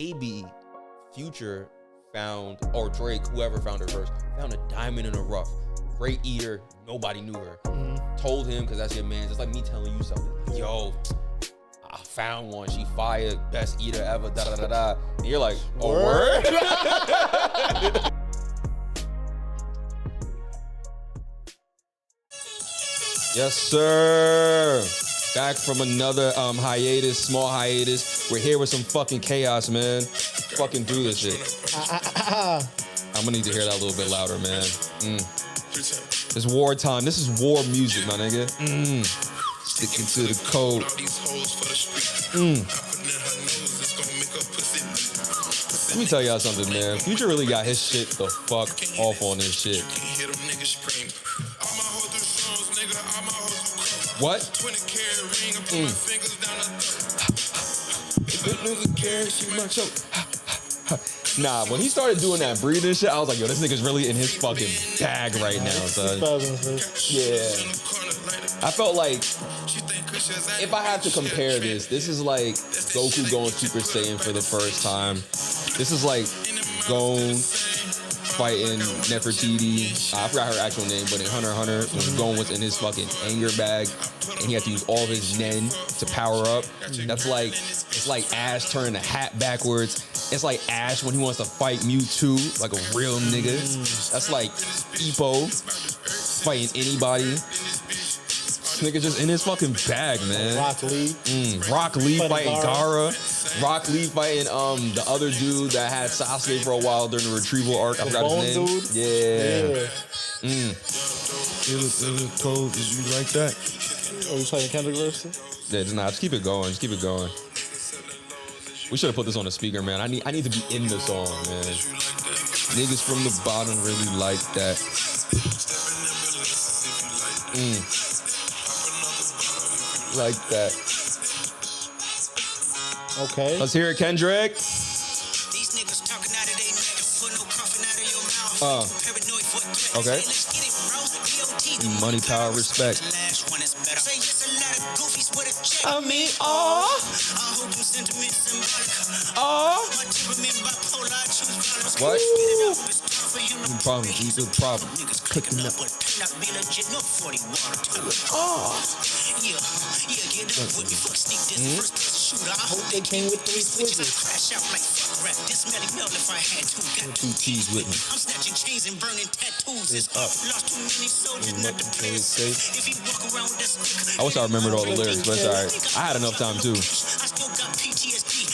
maybe Future found, or Drake, whoever found her first, found a diamond in the rough. Great eater, nobody knew her. Told him, because that's your man, just like me telling you something. Like, yo, I found one, she fired, best eater ever, da da da da. And you're like, oh, word? Yes, sir. Back from another small hiatus. We're here with some fucking chaos, man. Fucking do this shit. I'm gonna need to hear that a little bit louder, man. It's wartime. This is war music, my nigga. Sticking to the code. Let me tell y'all something, man. Future really got his shit the fuck off on this shit. What? Nah, when he started doing that breathing shit, I was like, yo, this nigga's really in his fucking bag right now, son. Yeah. I felt like, if I had to compare this is like Goku going Super Saiyan for the first time. This is like Gon fighting Nefertiti. I forgot her actual name, but in Hunter x Hunter, when Gon was in his fucking anger bag, and he had to use all of his Nen to power up. That's like, it's like Ash turning the hat backwards. It's like Ash when he wants to fight Mewtwo, like a real nigga. That's like Ippo fighting anybody. Nigga just in his fucking bag, man. Rock Lee. Rock Lee fighting Gaara. Rock Lee fighting the other dude that had Sasuke for a while during the retrieval arc. I forgot his name. Dude? Yeah. It was cold. Did you like that? Are you playing Kendrick verse? Yeah, just keep it going. Just keep it going. We should have put this on the speaker, man. I need to be in the song, man. Niggas from the bottom really like that. Like that. Okay. Let's hear it, Kendrick. Okay. Money, power, respect. I mean, what? Problem. Cooking up. I hope they came with 3 switches. Two T's with me. I'm snatching chains and burning tattoos. It's up. Lost too many soldiers, not the place. If you walk around with this, I wish I remembered all the lyrics, but it's alright. I had enough time too. I still got PTSD.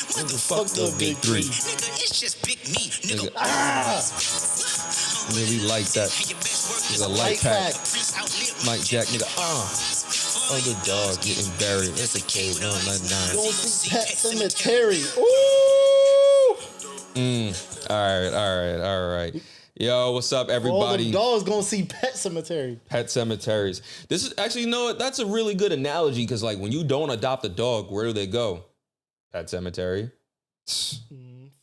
Fuck the big 3. Nigga, it's just big me. Nigga, really like that. There's a light pack. Mike Jack, nigga. Other dog getting buried. That's a K199. Don't see Pet Cemetery. Ooh. All right. Yo, what's up, everybody? All the dogs gonna see Pet Cemetery. Pet cemeteries. This is actually, you know what? That's a really good analogy because, like, when you don't adopt a dog, where do they go? Pet cemetery.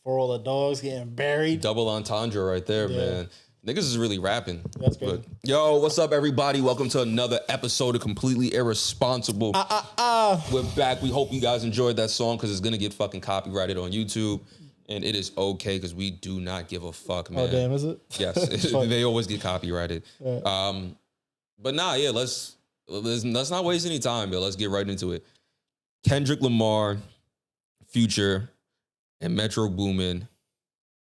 For all the dogs getting buried. Double entendre right there, Yeah. man. Niggas is really rapping. That's great. But, yo, what's up, everybody? Welcome to another episode of Completely Irresponsible. We're back. We hope you guys enjoyed that song because it's going to get fucking copyrighted on YouTube. And it is okay because we do not give a fuck, man. Oh, damn, is it? Yes, they always get copyrighted. Yeah. But nah, yeah, let's not waste any time, but let's get right into it. Kendrick Lamar, Future, and Metro Boomin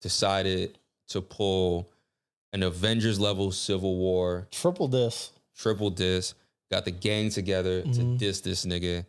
decided to pull an Avengers-level Civil War. Triple diss. Got the gang together to diss this nigga.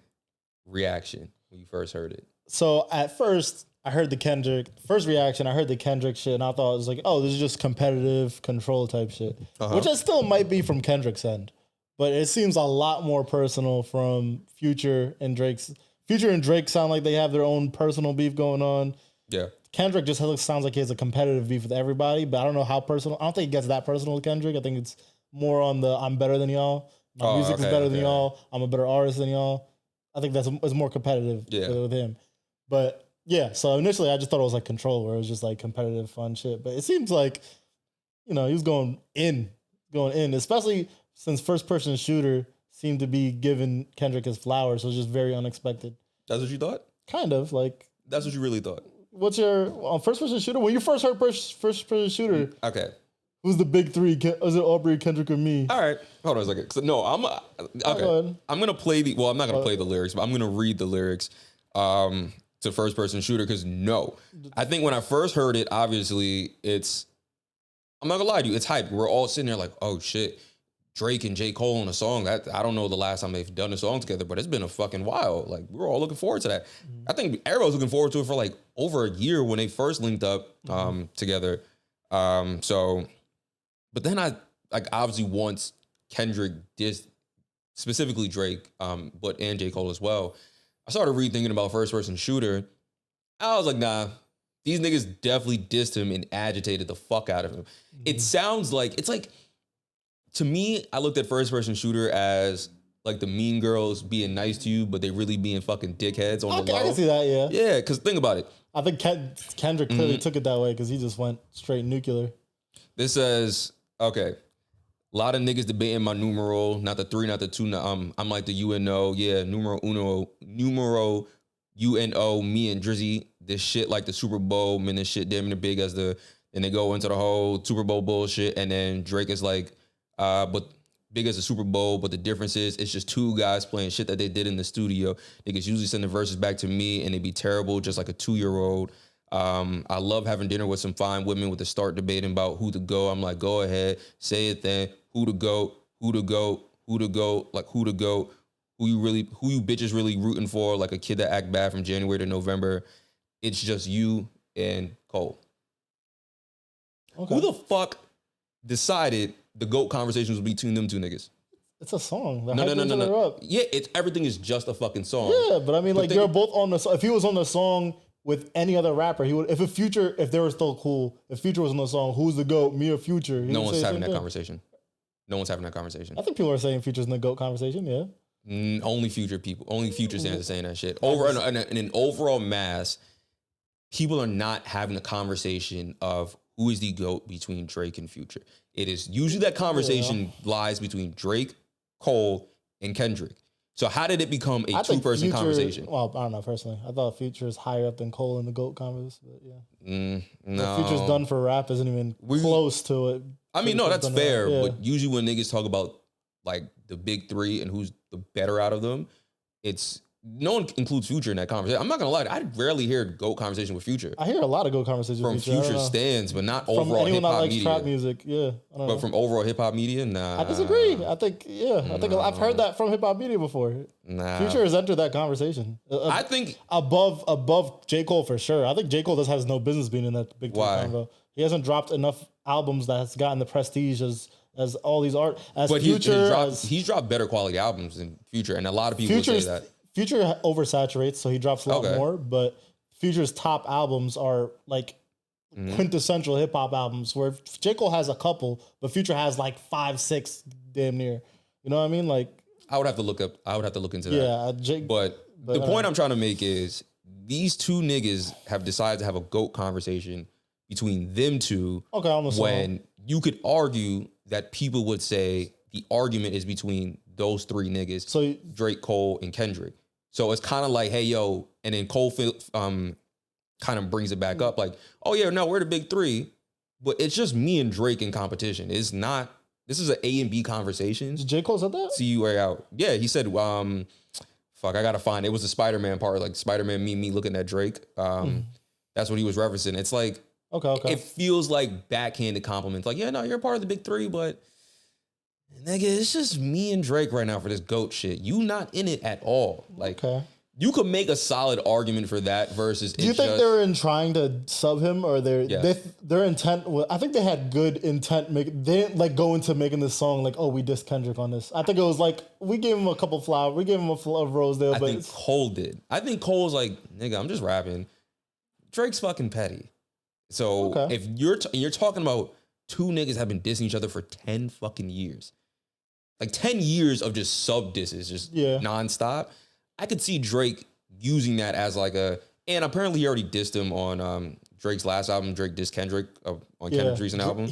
Reaction when you first heard it. So at first, I heard the Kendrick shit, and I thought it was like, oh, this is just competitive control type shit, which it still might be from Kendrick's end, but it seems a lot more personal from Future and Drake's. Future and Drake sound like they have their own personal beef going on. Yeah. Kendrick just sounds like he has a competitive beef with everybody, but I don't know how personal. I don't think it gets that personal with Kendrick. I think it's more on the I'm better than y'all. My music is better than y'all. I'm a better artist than y'all. I think it's more competitive with him. But yeah, so initially I just thought it was like Control, where it was just like competitive fun shit. But it seems like, you know, he was going in, especially since first person shooter seemed to be giving Kendrick his flowers. So it was just very unexpected. That's what you thought? Kind of like. That's what you really thought? What's your first person shooter? When you first heard first person shooter, Okay. who's the big three? Is it Aubrey, Kendrick, and me? All right. Hold on a second. So, no, okay. I'm gonna play the. Well, I'm not gonna play the lyrics, but I'm gonna read the lyrics. To first person shooter because I think when I first heard it, obviously I'm not gonna lie to you, it's hype. We're all sitting there like, oh shit, Drake and J. Cole on a song. That I don't know the last time they've done a song together, but it's been a fucking while. Like we're all looking forward to that. I think everyone's looking forward to it for like over a year when they first linked up together. But then I like obviously once Kendrick dissed specifically Drake, and J. Cole as well. I started rethinking about first person shooter. I was like, nah, these niggas definitely dissed him and agitated the fuck out of him. It sounds like, it's like, to me, I looked at first person shooter as like the mean girls being nice to you, but they really being fucking dickheads on the low. I can see that, yeah. Yeah, because think about it. I think Kendrick clearly took it that way because he just went straight nuclear. This says, okay, a lot of niggas debating my numeral, not the 3, not the 2. I'm like the UNO. Yeah, numero UNO, me and Drizzy. This shit like the Super Bowl. Man, this shit damn near big as and they go into the whole Super Bowl bullshit. And then Drake is like, but big as the Super Bowl. But the difference is it's just two guys playing shit that they did in the studio. Niggas usually send the verses back to me and they be terrible, just like a 2-year-old. I love having dinner with some fine women with the start debating about who to go. I'm like, go ahead, say it then. Who to go, like who to go, who you bitches really rooting for, like a kid that act bad from January to November. It's just you and Cole. Okay. Who the fuck decided the GOAT conversation was between them two niggas? It's a song. No. Yeah, everything is just a fucking song. Yeah, but I mean, like, they're both on the song. If he was on the song with any other rapper, he would. If they were still cool, if Future was on the song, who's the GOAT, me or Future? No one's having that conversation. No one's having that conversation. I think people are saying Future's in the GOAT conversation, yeah. Only Future fans are saying that shit. In an overall mass, people are not having a conversation of who is the GOAT between Drake and Future. It is usually that conversation lies between Drake, Cole, and Kendrick. So how did it become a two-person conversation? Well, I don't know, personally. I thought Future is higher up than Cole in the GOAT convos, but yeah. No. What Future's done for rap isn't even close to it. I mean, no, that's fair, but usually when niggas talk about like the big three and who's the better out of them, no one includes Future in that conversation. I'm not gonna lie, I rarely hear GOAT conversation with Future. I hear a lot of GOAT conversations from with Future stands, but not from overall hip hop media. Trap music, yeah. But from overall hip hop media, nah. I disagree. I think I've heard that from hip hop media before. Nah. Future has entered that conversation. I think above J. Cole for sure. I think J. Cole has no business being in that big convo. He hasn't dropped enough albums that has gotten the prestige as all these but Future. He's dropped better quality albums than Future, and a lot of people say that. Future oversaturates, so he drops a lot more, but Future's top albums are like quintessential hip hop albums, where J. Cole has a couple, but Future has like 5, 6 damn near. You know what I mean? Like, I would have to look into that. Yeah, but the point I'm trying to make is these two niggas have decided to have a GOAT conversation between them two. Okay, on the song. When you could argue that people would say the argument is between those three niggas, so Drake, Cole, and Kendrick. So it's kind of like, hey, yo, and then Cole kind of brings it back up like, oh, yeah, no, we're the big three, but it's just me and Drake in competition. It's not, this is an A and B conversation. Did J. Cole said that? See you way out. Yeah, he said, I got to find, it was the Spider-Man part, like Spider-Man, me looking at Drake. That's what he was referencing. It's like, okay. It feels like backhanded compliments. Like, yeah, no, you're part of the big three, but nigga, it's just me and Drake right now for this GOAT shit. You not in it at all. Like, you could make a solid argument for that versus. Do you think they're in trying to sub him, or their intent? I think they had good intent. They didn't like go into making this song like, oh, we dissed Kendrick on this. I think it was like we gave him a couple flowers, we gave him a Rosedale. I think Cole did. I think Cole's like, nigga, I'm just rapping. Drake's fucking petty. So if you're talking about two niggas have been dissing each other for 10 fucking years. Like 10 years of just sub disses, just nonstop. I could see Drake using that as like and apparently he already dissed him on Drake's last album, Drake dissed Kendrick on Kendrick's recent album.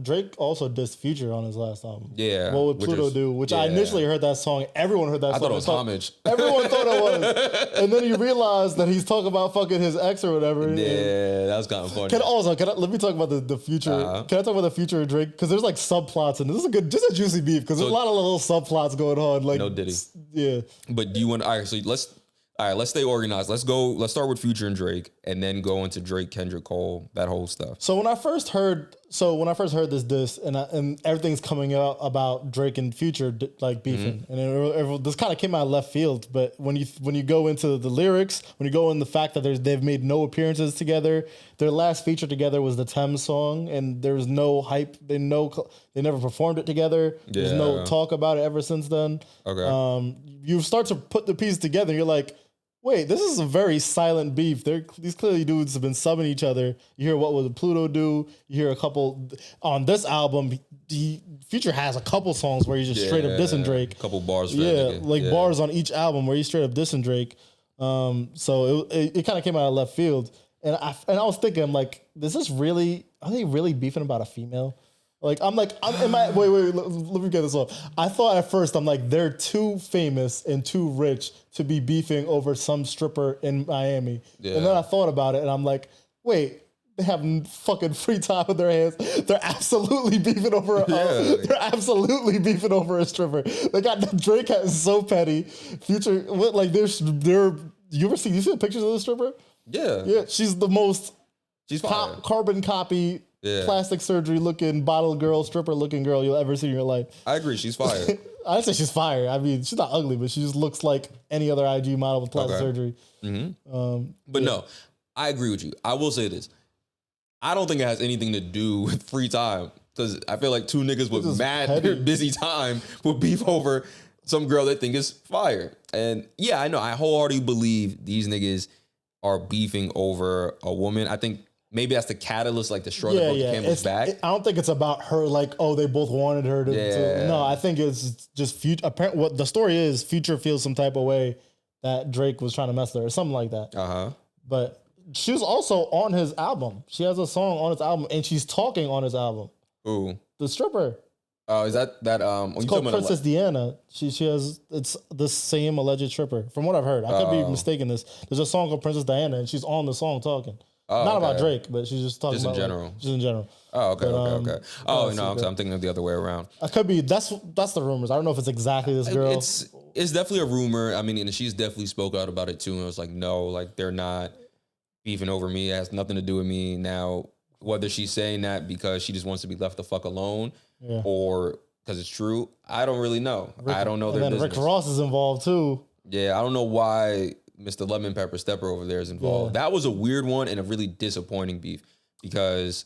Drake also dissed Future on his last album. Yeah. What Would Pluto Do? Which I initially heard that song. Everyone heard that song. I thought it was homage. Everyone thought it was. And then you realize that he's talking about fucking his ex or whatever. Yeah, that was kind of funny. Let me talk about the Future. Can I talk about the Future of Drake? Because there's like subplots, and this is just a juicy beef because there's a lot of little subplots going on. Like no Diddy. Yeah. But do you want? All right, so let's stay organized. Let's start with Future and Drake, and then go into Drake, Kendrick, Cole, that whole stuff. So when I first heard this diss, and everything's coming out about Drake and Future like beefing, and this kind of came out of left field. But when you go into the lyrics, when you go in the fact that they've made no appearances together, their last feature together was the Thames song, and there was no hype. They never performed it together. There's no talk about it ever since then. Okay. You start to put the pieces together, and you're like, wait, this is a very silent beef. These clearly dudes have been subbing each other. You hear What Would Pluto Do? You hear a couple on this album. Future has a couple songs where he's just straight up dissing Drake. A couple bars. Bars on each album where he's straight up dissing Drake. So it kind of came out of left field, and I was thinking, I'm like, are they really beefing about a female? Wait, let me get this off. I thought at first, I'm like, they're too famous and too rich to be beefing over some stripper in Miami. Yeah. And then I thought about it, and I'm like, wait, they have fucking free time in their hands. They're absolutely beefing over a stripper. They got Drake is so petty. Future, you see the pictures of the stripper? Yeah. Yeah, she's the most carbon copy. Yeah. Plastic surgery looking bottle girl, stripper looking girl you'll ever see in your life. I agree. She's fire. I'd say she's fire. I mean, she's not ugly, but she just looks like any other IG model with plastic surgery. Mm-hmm. No, I agree with you. I will say this. I don't think it has anything to do with free time, because I feel like two niggas with mad busy time will beef over some girl they think is fire. And yeah, I know. I wholeheartedly believe these niggas are beefing over a woman. I think maybe that's the catalyst, like the straw that broke the camel's back. I don't think it's about her, like, oh, they both wanted her to. No, I think it's just Future. Apparently, what the story is, Future feels some type of way that Drake was trying to mess with her, or something like that. But she was also on his album. She has a song on his album, and she's talking on his album. Ooh. The stripper. Oh, is that it's called Princess Diana. She has, it's the same alleged stripper, from what I've heard. I could be mistaken this. There's a song called Princess Diana, and she's on the song talking. Not about Drake, but she's just talking about general. Just in general. Oh, okay, okay. Oh, no, I'm thinking of the other way around. I could be. That's the rumors. I don't know if it's exactly this girl. It's definitely a rumor. I mean, and she's definitely spoke out about it too. And it was like, no, like they're not beefing over me. It has nothing to do with me. Now, whether she's saying that because she just wants to be left the fuck alone, or because it's true, I don't really know. I don't know their business. Rick Ross is involved too. Yeah, I don't know why Mr. Lemon Pepper Stepper over there is involved. That was a weird one and a really disappointing beef, because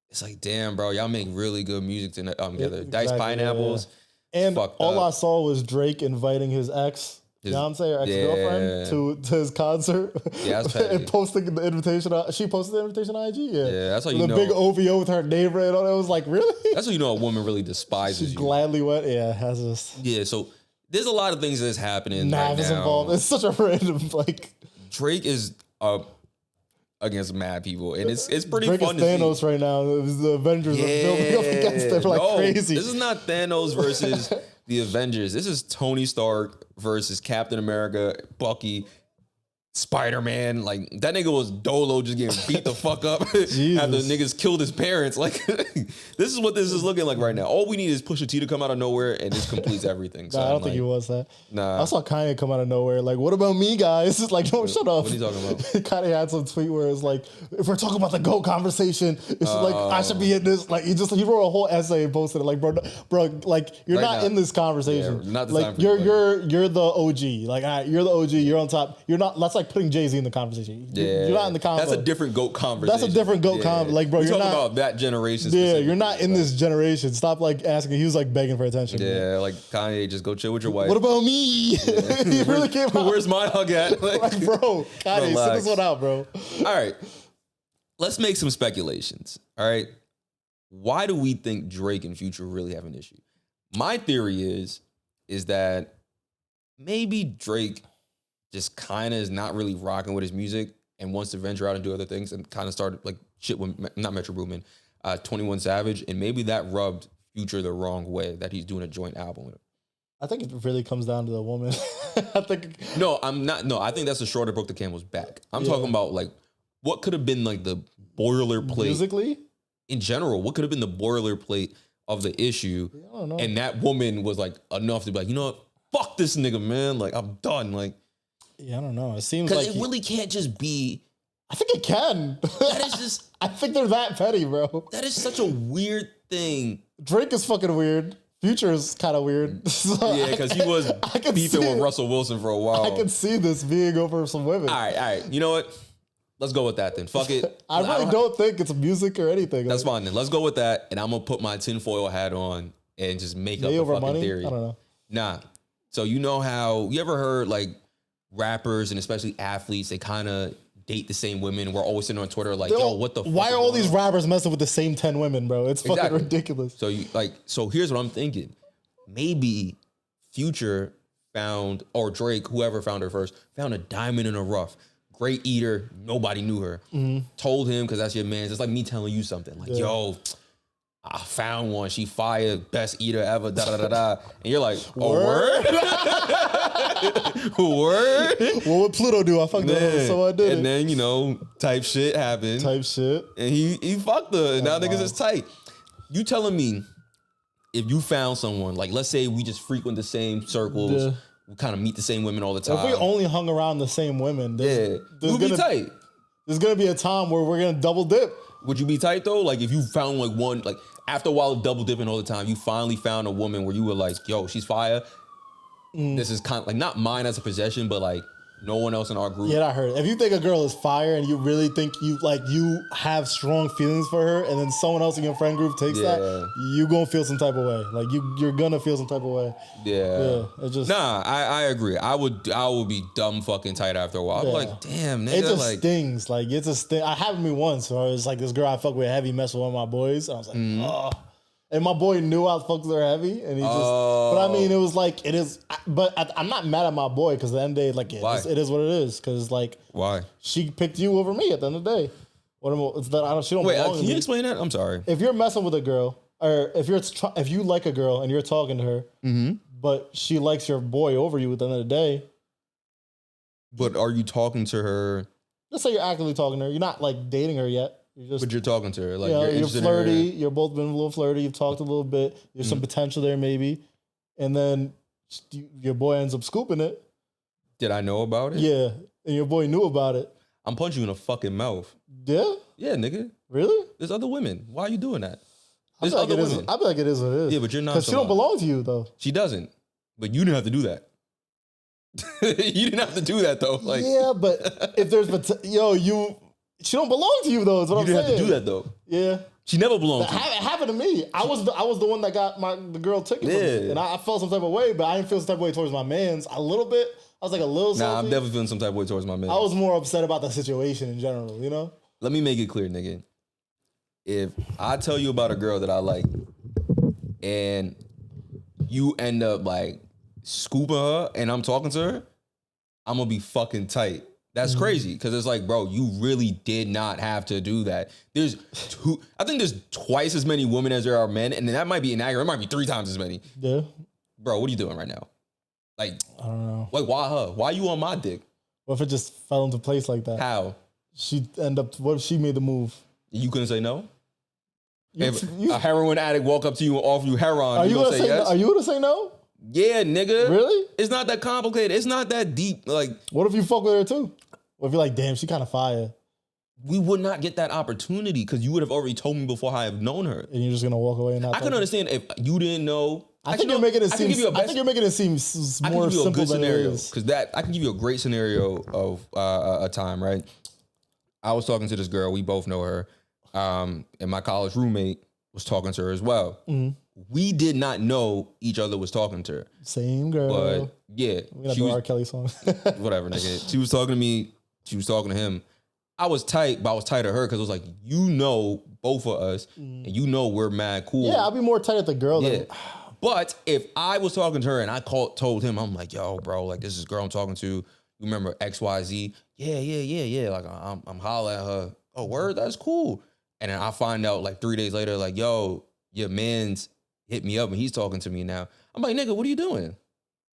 it's like, damn, bro, y'all make really good music together. Diced Pineapples. Yeah. And all I saw was Drake inviting his ex, Beyonce, or ex-girlfriend, to his concert. Yeah, that's petty. And posting the invitation. She posted the invitation on IG. Yeah, that's how you know. The big OVO with her name right on it. I was like, really? That's how you know a woman really despises she you. Gladly went. Yeah, has this. Yeah, so there's a lot of things that's happening right now. Involved. It's such a random, like... Drake is against mad people, and it's pretty Drake fun is Thanos to see. right now. The Avengers are building up against them like crazy. This is not Thanos versus the Avengers. This is Tony Stark versus Captain America, Bucky, Spider-Man. Like, that nigga was Dolo just getting beat the fuck up after niggas killed his parents. Like, this is what this is looking like right now. All we need is Pusha T to come out of nowhere, and this completes everything. So I don't think he was that. Nah. I saw Kanye come out of nowhere. Like, what about me, guys? It's like, no, shut up. What are you talking about? Kanye had some tweet where it's like, if we're talking about the GOAT conversation, it's like, I should be in this. Like, he wrote a whole essay and posted it. Like, bro, like, you're not in this conversation. Yeah, not the like, time for you're the OG. Like, all right, you're the OG. You're on top. You're not. That's like putting Jay-Z in the conversation. You're not in the convo. That's a different GOAT conversation. That's a different GOAT convo. Like, bro, you're you're talking not about that generation. Yeah, you're not in this generation. Stop like asking. He was like begging for attention. Yeah, like Kanye, just go chill with your wife. What about me? He really came out. Where's my hug at? Like, bro, Kanye, sit this one out, bro. All right, let's make some speculations. All right, why do we think Drake and Future really have an issue? My theory is that maybe Drake just kind of is not really rocking with his music, and wants to venture out and do other things and kind of started like shit with not Metro Boomin, 21 Savage, and maybe that rubbed Future the wrong way that he's doing a joint album with him. I think it really comes down to the woman. I think I think that's a shorter book the camel's back. I'm talking about like what could have been like the boilerplate musically in general. What could have been the boilerplate of the issue? I don't know. And that woman was like enough to be like, you know what? Fuck this nigga, man. Like I'm done. Like I don't know. It seems because like it really can't just be. I think it can. That is just. I think they're that petty, bro. That is such a weird thing. Drake is fucking weird. Future is kind of weird. So yeah, because he was beefing with Russell Wilson for a while. I can see this being over some women. All right. You know what? Let's go with that then. Fuck it. I really don't think it's music or anything. That's fine then. Let's go with that. And I'm going to put my tinfoil hat on and just make up a fucking money? theory. I don't know. Nah. So you know how, you ever heard like rappers and especially athletes, they kind of date the same women. We're always sitting on Twitter like, yo, what the fuck? Why are all these rappers messing with the same 10 women, bro? It's fucking ridiculous. So here's what I'm thinking. Maybe Future found, or Drake, whoever found her first, found a diamond in the rough. Great eater. Nobody knew her. Told him, because that's your man. It's like me telling you something. Like, yo, I found one. She fired. Best eater ever. Da da da da. And you're like, word? Word? What would Pluto do? I fucked her, so I did it. And then, type shit happened. Type shit. And he fucked her. And now niggas is tight. You telling me if you found someone, like let's say we just frequent the same circles, we kind of meet the same women all the time. If we only hung around the same women, we'll be tight. There's gonna be a time where we're gonna double dip. Would you be tight though? Like if you found like one, like after a while of double dipping all the time, you finally found a woman where you were like, yo, she's fire. This is kind of like not mine as a possession, but like no one else in our group. Yeah, I heard. If you think a girl is fire and you really think you have strong feelings for her, and then someone else in your friend group takes that, you gonna feel some type of way. Like you're gonna feel some type of way. Yeah. It just I agree. I would be dumb fucking tight after a while. I'm like, damn, nigga. It just stings. Like it's a sting. I happened to me once where it was like this girl I fuck with heavy mess with one of my boys. And I was like, oh. And my boy knew I fucked with her heavy, and he just. But I mean, it was like it is. But I'm not mad at my boy because at the end of the day, like it is what it is. Because like, why she picked you over me at the end of the day. It's that she don't. Wait, belong can to you me. explain that? I'm sorry. If you're messing with a girl, or if you like a girl and you're talking to her, but she likes your boy over you at the end of the day. But are you talking to her? Let's say you're actively talking to her. You're not like dating her yet. But you're talking to her, like you're flirty. You're both been a little flirty. You've talked a little bit. There's some potential there, maybe, and then your boy ends up scooping it. Did I know about it? Yeah, and your boy knew about it. I'm punching you in the fucking mouth. Yeah, yeah, nigga. Really? There's other women. Why are you doing that? There's other women. I feel like it is what it is. Yeah, but you're not. Because she don't belong to you, though. She doesn't. But you didn't have to do that. You didn't have to do that though. Like, yeah, but if there's she don't belong to you though. Is what I'm saying. You didn't have to do that though. Yeah. She never belonged to you. It happened to me. I was the one that got the girl ticket from me. And I felt some type of way, but I didn't feel some type of way towards my mans. A little bit. I was like a little salty. Nah, I'm definitely feeling some type of way towards my man. I was more upset about the situation in general, you know? Let me make it clear, nigga. If I tell you about a girl that I like and you end up like scooping her and I'm talking to her, I'm gonna be fucking tight. That's crazy because it's like, bro, you really did not have to do that. I think there's twice as many women as there are men, and that might be inaccurate. It might be 3 times as many. Yeah. Bro, what are you doing right now? Like, I don't know. Like, why her? Why you on my dick? What if it just fell into place like that? How? What if she made the move? You couldn't say no? If a heroin addict walk up to you and offer you heroin, are you gonna say yes? No? Are you gonna say no? Yeah, nigga. Really? It's not that complicated. It's not that deep. Like, what if you fuck with her too? What if you're like, damn, she kind of fire? We would not get that opportunity because you would have already told me before I have known her. And you're just gonna walk away and not. I can understand if you didn't know. I think you're making it seem. I think you're making it seem more simple than it is. Because I can give you a great scenario of a time. Right, I was talking to this girl. We both know her, and my college roommate was talking to her as well. Mm-hmm. We did not know each other was talking to her. Same girl. But yeah. We got the R. Kelly song. Whatever, nigga. She was talking to me. She was talking to him. I was tight, but I was tight to her because it was like, you know both of us, and you know we're mad cool. Yeah, I'll be more tight at the girl than... But if I was talking to her and I told him, I'm like, yo, bro, like this is girl I'm talking to. You remember XYZ? yeah. Like I'm hollering at her. Oh, word, that's cool. And then I find out like 3 days later, like, yo, your man's hit me up and he's talking to me now. I'm like, nigga, what are you doing?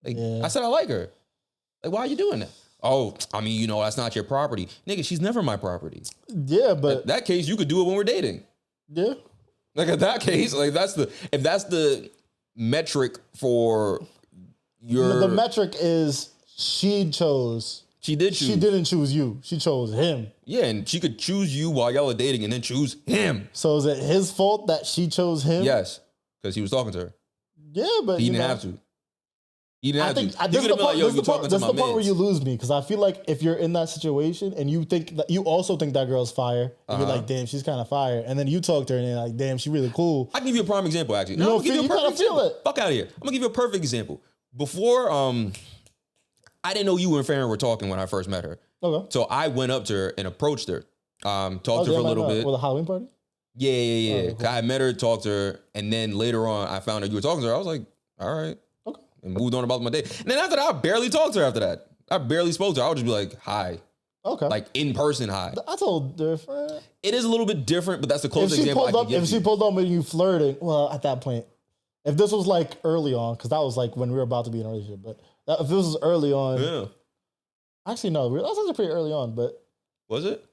Like, I said I like her. Like, why are you doing that? Oh, I mean, you know, that's not your property. Nigga, she's never my property. Yeah, but in that case, you could do it when we're dating. Yeah. Like in that case, like if that's the metric for your the metric is she chose. She did choose. She didn't choose you. She chose him. Yeah, and she could choose you while y'all are dating and then choose him. So is it his fault that she chose him? Yes, because he was talking to her. Yeah, but he didn't have to. He didn't have to. This is the part where you lose me, because I feel like if you're in that situation and you think that you also think that girl's fire, and you're like, damn, she's kind of fire, and then you talk to her and you're like, damn, she's really cool. I can give you a prime example, actually. No, you kind of feel it. Fuck out of here. I'm gonna give you a perfect example. Before, I didn't know you and Farron were talking when I first met her. Okay. So I went up to her and approached her, talked to her for a little bit. With a Halloween party? Yeah. Oh, cool. I met her, talked to her, and then later on, I found out you were talking to her. I was like, all right. Okay. And moved on about my day. And then after that, I barely talked to her after that. I barely spoke to her. I would just be like, hi. Okay. Like in person, hi. That's all different. It is a little bit different, but that's the closest example I can give If she pulled up with you flirting, well, at that point, if this was like early on, because that was like when we were about to be in a relationship, but if this was early on, yeah. Actually, no, that was actually pretty early on, but was it?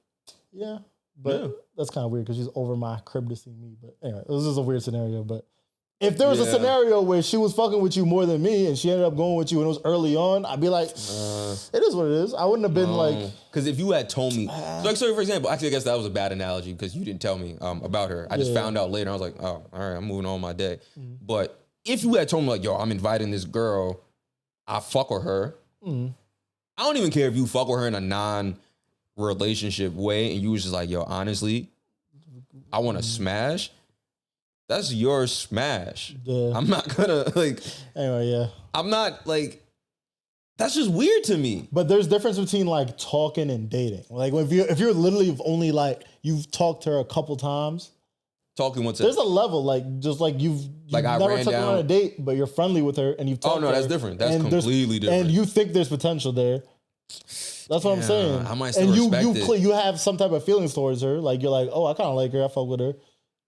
Yeah, but that's kind of weird because she's over my crib to see me. But anyway, this is a weird scenario. But if there was a scenario where she was fucking with you more than me and she ended up going with you and it was early on, I'd be like, it is what it is. I wouldn't have been like, because if you had told me, so for example, actually, I guess that was a bad analogy because you didn't tell me about her. I just found out later. I was like, oh, all right, I'm moving on my day. But if you had told me like, yo, I'm inviting this girl, I fuck with her. I don't even care if you fuck with her in a non-relationship way and you was just like, yo, honestly, I want to smash. That's your smash. Yeah. I'm not gonna like. Anyway, yeah. I'm not like. That's just weird to me. But there's difference between like talking and dating. Like if you're literally only like you've talked to her a couple times. Talking what's there's a level like just like you've like never took her on a date, but you're friendly with her and you've talked. Oh no, to that's her, different. That's completely different. And you think there's potential there. That's what I'm saying. I might still respect it. You have some type of feelings towards her. Like you're like, oh, I kind of like her. I fuck with her,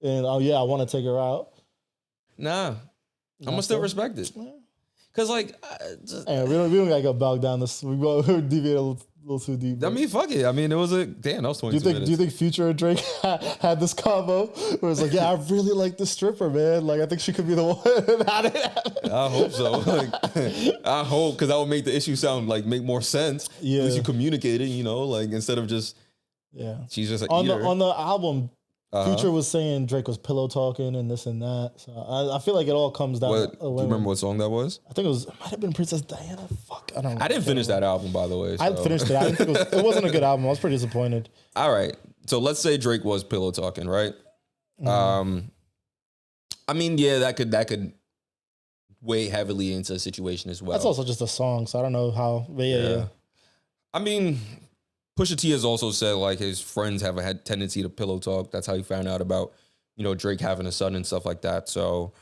and oh yeah, I want to take her out. Nah, I'm gonna still respect it. Cause like, we don't gotta go bogged down this. We deviate a little too deep. I mean, fuck it. I mean, it was that was 22 minutes. Do you think Future and Drake had this combo where it's like, yeah, I really like this stripper, man. Like, I think she could be the one. I hope so. Like, I hope, because that would make the issue make more sense. Yeah. At least you communicated, like instead of just she's just on the album. Future was saying Drake was pillow talking and this and that. So I feel like it all comes down. Do you remember what song that was? I think it might have been Princess Diana. Fuck, I don't know. I didn't finish that album, by the way. So. I finished it. I didn't think it wasn't a good album. I was pretty disappointed. All right. So let's say Drake was pillow talking, right? I mean, yeah, that could weigh heavily into a situation as well. That's also just a song, so I don't know how. But yeah. I mean, Pusha T has also said like his friends have a tendency to pillow talk. That's how he found out about, Drake having a son and stuff like that. So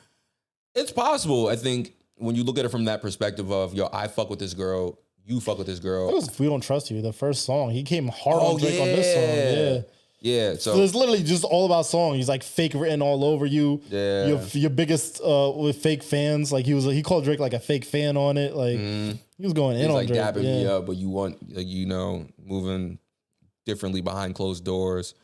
it's possible. I think when you look at it from that perspective of, yo, I fuck with this girl, you fuck with this girl. It was We Don't Trust You, the first song. He came hard on Drake on this song. Yeah. Yeah, so it's literally just all about song. He's like fake written all over you. Yeah, your biggest with fake fans. Like he called Drake like a fake fan on it. Like he was going in on Drake. Dabbing me up, but you want moving differently behind closed doors.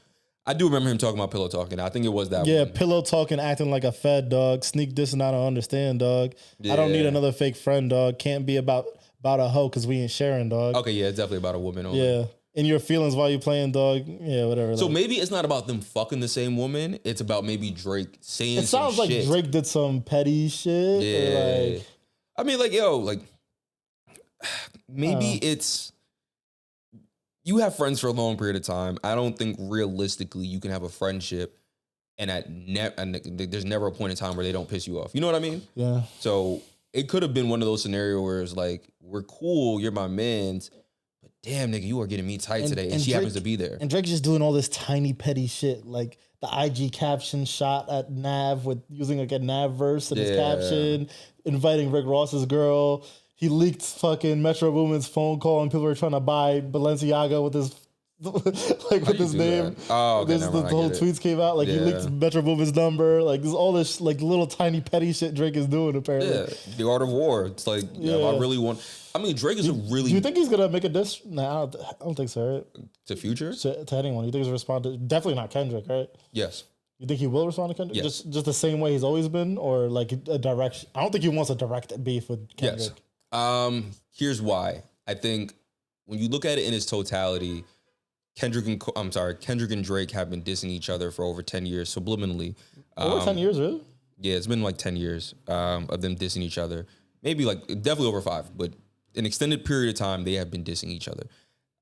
I do remember him talking about pillow talking. I think it was that. Yeah, one. Pillow talking, acting like a fed dog. Sneak this and I don't understand, dog. Yeah. I don't need another fake friend, dog. Can't be about a hoe because we ain't sharing, dog. Okay, yeah, it's definitely about a woman only. Yeah. In your feelings while you playing, dog. Yeah, whatever. So maybe it's not about them fucking the same woman. It's about maybe Drake saying some shit. It sounds like Drake did some petty shit. Yeah. I mean, maybe it's... You have friends for a long period of time. I don't think realistically you can have a friendship and there's never a point in time where they don't piss you off. You know what I mean? Yeah. So it could have been one of those scenarios where it's like, we're cool, you're my man's, but damn, nigga, you are getting me tight today, and she happens to be there. And Drake's just doing all this tiny petty shit, like the IG caption shot at Nav with using like a Nav verse in his caption, inviting Rick Ross's girl. he leaked fucking Metro Boomin's phone call and people were trying to buy Balenciaga with his like with his name. Oh, okay, the whole tweets came out. Like he leaked Metro Boomin's number. Like there's all this like little tiny petty shit Drake is doing apparently. Yeah, the art of war. It's like if I really want. I mean, Drake is a really. Do you think he's gonna make a diss? Nah, I don't think so. Right? To Future? To anyone? You think he's gonna respond to? Definitely not Kendrick, right? Yes. You think he will respond to Kendrick? Yes. Just the same way he's always been, or like a direction? I don't think he wants a direct beef with Kendrick. Yes. Here's why. I think when you look at it in its totality, Kendrick and Drake have been dissing each other for over 10 years, subliminally. Over 10 years, really? Yeah, it's been like 10 years of them dissing each other. Maybe like definitely over 5, but an extended period of time, they have been dissing each other.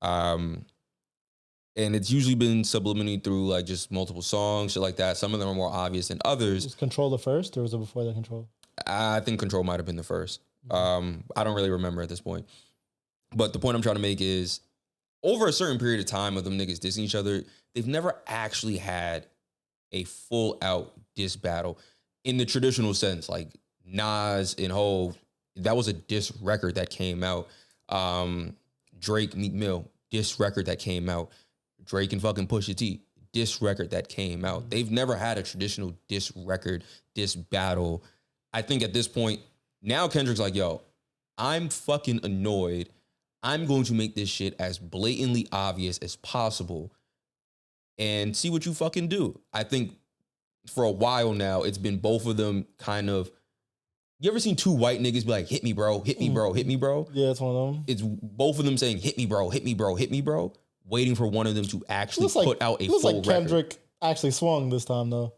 And it's usually been subliminally through like just multiple songs, shit like that. Some of them are more obvious than others. Was Control the first, or was it before that Control? I think Control might have been the first. I don't really remember at this point. But the point I'm trying to make is over a certain period of time of them niggas dissing each other, they've never actually had a full out diss battle in the traditional sense. Like Nas and Hov, that was a diss record that came out. Drake, Meek Mill, diss record that came out. Drake and fucking Pusha T, diss record that came out. They've never had a traditional diss record, diss battle. I think at this point, now Kendrick's like, yo, I'm fucking annoyed. I'm going to make this shit as blatantly obvious as possible and see what you fucking do. I think for a while now, it's been both of them kind of. You ever seen two white niggas be like, hit me, bro, hit me, bro, hit me, bro? Yeah, it's one of them. It's both of them saying, hit me, bro, hit me, bro, hit me, bro, waiting for one of them to actually put out a full record. Kendrick actually swung this time, though.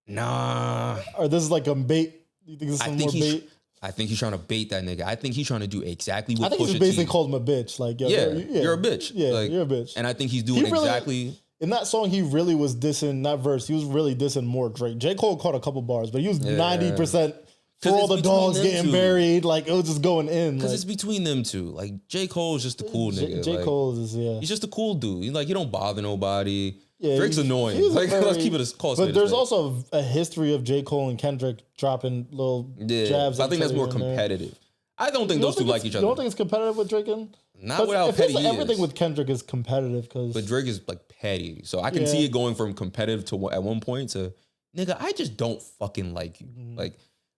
Nah. Or this is like a bait. You think this is some more bait? I think he's trying to bait that nigga. I think he's trying to do exactly what Pusha T. I think he's basically called him a bitch. Like, yo, you're a bitch. Yeah, like, you're a bitch. And I think he's doing exactly. In that song, he really was dissing, that verse, he was really dissing more Drake. J. Cole caught a couple bars, but he was 90% for all the dogs getting buried. Like, it was just going in. Because it's between them two. Like, J. Cole is just the cool nigga. J. Cole is, He's just a cool dude. He's like, he don't bother nobody. Yeah, Drake's annoying. Like, let's keep it as close. But there's also a history of J. Cole and Kendrick dropping little jabs. I think that's more competitive. I don't think those two like each other. You don't think it's competitive with Drake and? Not without petty. Everything with Kendrick is competitive but Drake is like petty. So I can see it going from competitive to at one point to nigga, I just don't fucking like you. Like,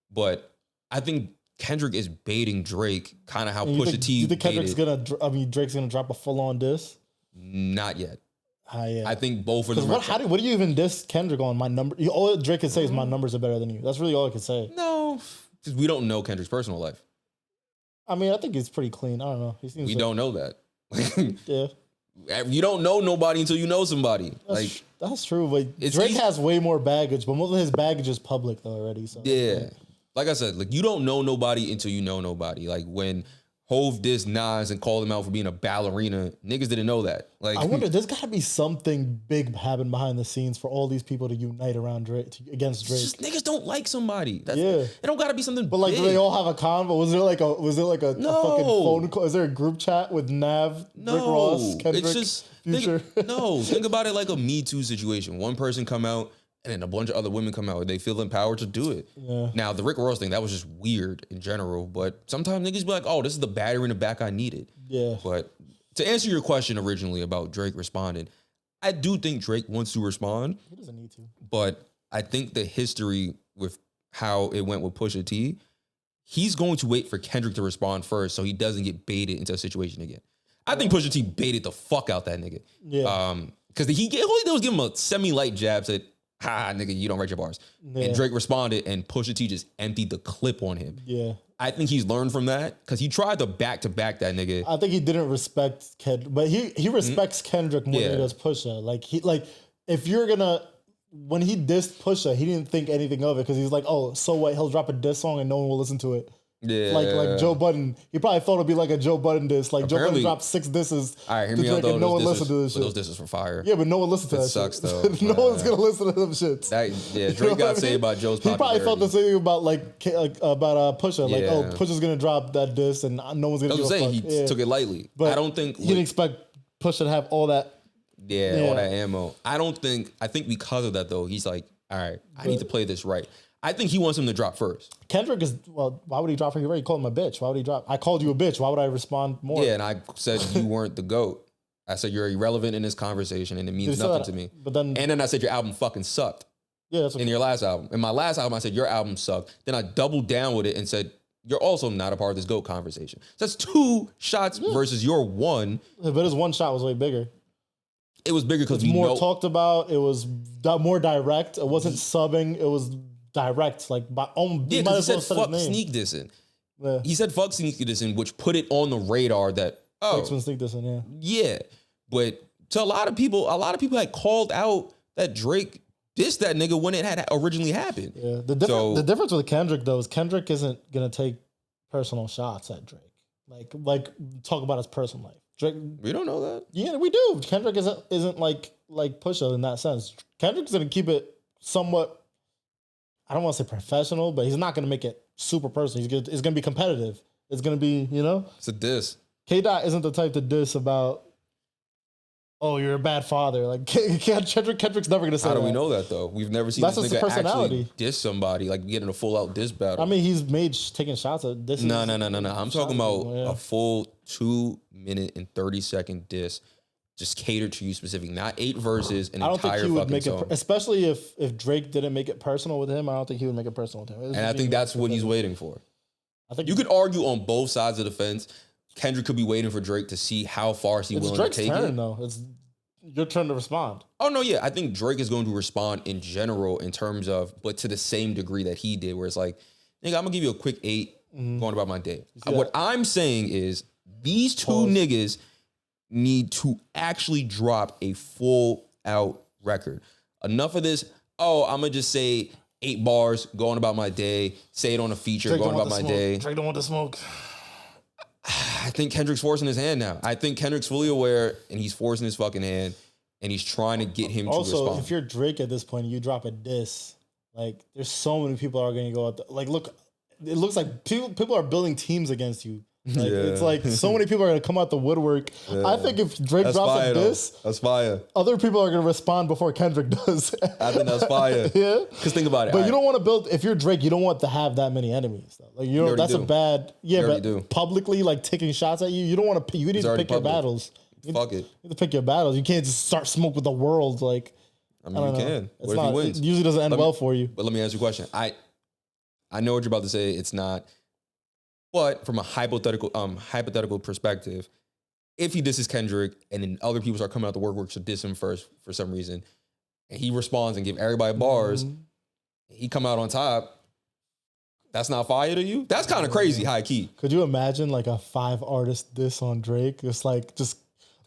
but I think Kendrick is baiting Drake, kind of how Pusha T. You think Kendrick's Drake's gonna drop a full on diss? Not yet. Yeah. I think both of them. What do you even diss Kendrick on? My number. All Drake can say is my numbers are better than you. That's really all I can say. No, because we don't know Kendrick's personal life. I mean, I think he's pretty clean. I don't know. We don't know that. Yeah. You don't know nobody until you know somebody. That's true. But Drake has way more baggage, but most of his baggage is public though already. So yeah. Like I said, like you don't know nobody until you know nobody. Like when Hov dissed Nas and called him out for being a ballerina, niggas didn't know that. Like I wonder, there's got to be something big happen behind the scenes for all these people to unite around Drake against Drake. Just niggas don't like somebody. It don't got to be something. But like, big. do they all have a convo? Was there like a fucking phone call? Is there a group chat with Nav, Rick Ross, Kendrick, it's just Future? Think about it like a Me Too situation. One person come out. And then a bunch of other women come out. They feel empowered to do it. Yeah. Now, the Rick Ross thing, that was just weird in general. But sometimes niggas be like, oh, this is the battery in the back I needed. Yeah. But to answer your question originally about Drake responding, I do think Drake wants to respond. He doesn't need to. But I think the history with how it went with Pusha T, he's going to wait for Kendrick to respond first so he doesn't get baited into a situation again. I think Pusha T baited the fuck out that nigga. Yeah. All he did was give him a semi-light jab, said, ha, nigga, you don't write your bars. Yeah. And Drake responded, and Pusha T just emptied the clip on him. Yeah. I think he's learned from that, because he tried to back-to-back that nigga. I think he didn't respect Kendrick, but he respects Kendrick more than he does Pusha. If you're gonna, when he dissed Pusha, he didn't think anything of it, because he's like, oh, so what, he'll drop a diss song and no one will listen to it. Yeah. Like Joe Budden. He probably thought it'd be like a Joe Budden diss. Like Apparently, Joe Budden dropped 6 disses all right, hear me out, though, and no one listened to this shit. Those disses were fire. Yeah, but no one listened to that sucks, shit. though. No one's gonna listen to them shits. Drake got saved about Joe's popularity. He probably felt the same about Pusha. Like, oh, Pusha's gonna drop that diss and no one's gonna give a fuck. He took it lightly. But I don't think he didn't expect Pusha to have all that. All that ammo. I think because of that, though, he's like, all right, I need to play this right. I think he wants him to drop first. Kendrick is, well, why would he drop for you? He called him a bitch. Why would he drop? I called you a bitch. Why would I respond more? Yeah, and I said you weren't the GOAT. I said you're irrelevant in this conversation and it means nothing to me. But then, and then I said your album fucking sucked. Yeah, that's in your last album. In my last album, I said your album sucked. Then I doubled down with it and said you're also not a part of this GOAT conversation. So that's 2 shots versus your 1. But his 1 shot was way bigger. It was bigger because we more talked about. It was more direct. It wasn't subbing. It was direct. Like by yeah, because he said fuck sneak dissing. Yeah. He said fuck sneak dissing, which put it on the radar that sneak dissing. Yeah, but to a lot of people had called out that Drake dissed that nigga when it had originally happened. Yeah, the difference with Kendrick though is Kendrick isn't gonna take personal shots at Drake. Like talk about his personal life. Drake, we don't know that. Yeah, we do. Kendrick isn't like Pusha in that sense. Kendrick's gonna keep it somewhat. I don't want to say professional, but he's not gonna make it super personal. It's gonna be competitive. It's gonna be, it's a diss. K-Dot isn't the type to diss about, oh, you're a bad father. Like Kendrick's never gonna say that. How do we know that though? We've never seen this nigga actually diss somebody, like getting a full out diss battle. I mean, he's taking shots at diss. No. I'm talking about a full 2-minute and 30-second diss, just catered to you specific, not 8 verses, an entire fucking song. Especially if Drake didn't make it personal with him, I don't think he would make it personal with him. And I think that's what he's waiting for. I think you could argue on both sides of the fence. Kendrick could be waiting for Drake to see how far he's willing to take it. It's Drake's turn, though. It's your turn to respond. Oh, no, yeah. I think Drake is going to respond in general in terms of, but to the same degree that he did, where it's like, nigga, I'm going to give you a quick 8 going about my day. What I'm saying is these 2 niggas need to actually drop a full out record. Enough of this, I'm going to just say 8 bars, going about my day, say it on a feature, going about my day. Drake don't want to smoke. I think Kendrick's forcing his hand now. I think Kendrick's fully aware and he's forcing his fucking hand and he's trying to get him to respond. Also, if you're Drake at this point and you drop a diss, like there's so many people are going to go out there. Like, look, it looks like people are building teams against you. Like, it's like so many people are going to come out the woodwork. Yeah. I think if Drake drops a diss, that's fire. Other people are going to respond before Kendrick does. I think that's fire. Yeah. Because think about it. But you don't want to build, if you're Drake, you don't want to have that many enemies. Though. Like, you know, that's a bad, but publicly, like taking shots at you, you don't want to, you need to pick your battles. Fuck it. You need to pick your battles. You can't just start smoke with the world. Like, I mean, you can. What if he wins? It usually doesn't end well for you. But let me ask you a question. I know what you're about to say. It's not. But from a hypothetical perspective, if he disses Kendrick and then other people start coming out the work to diss him first for some reason, and he responds and give everybody bars, he come out on top, that's not fire to you? That's kind of crazy, high key. Could you imagine like a 5-artist diss on Drake? It's like just...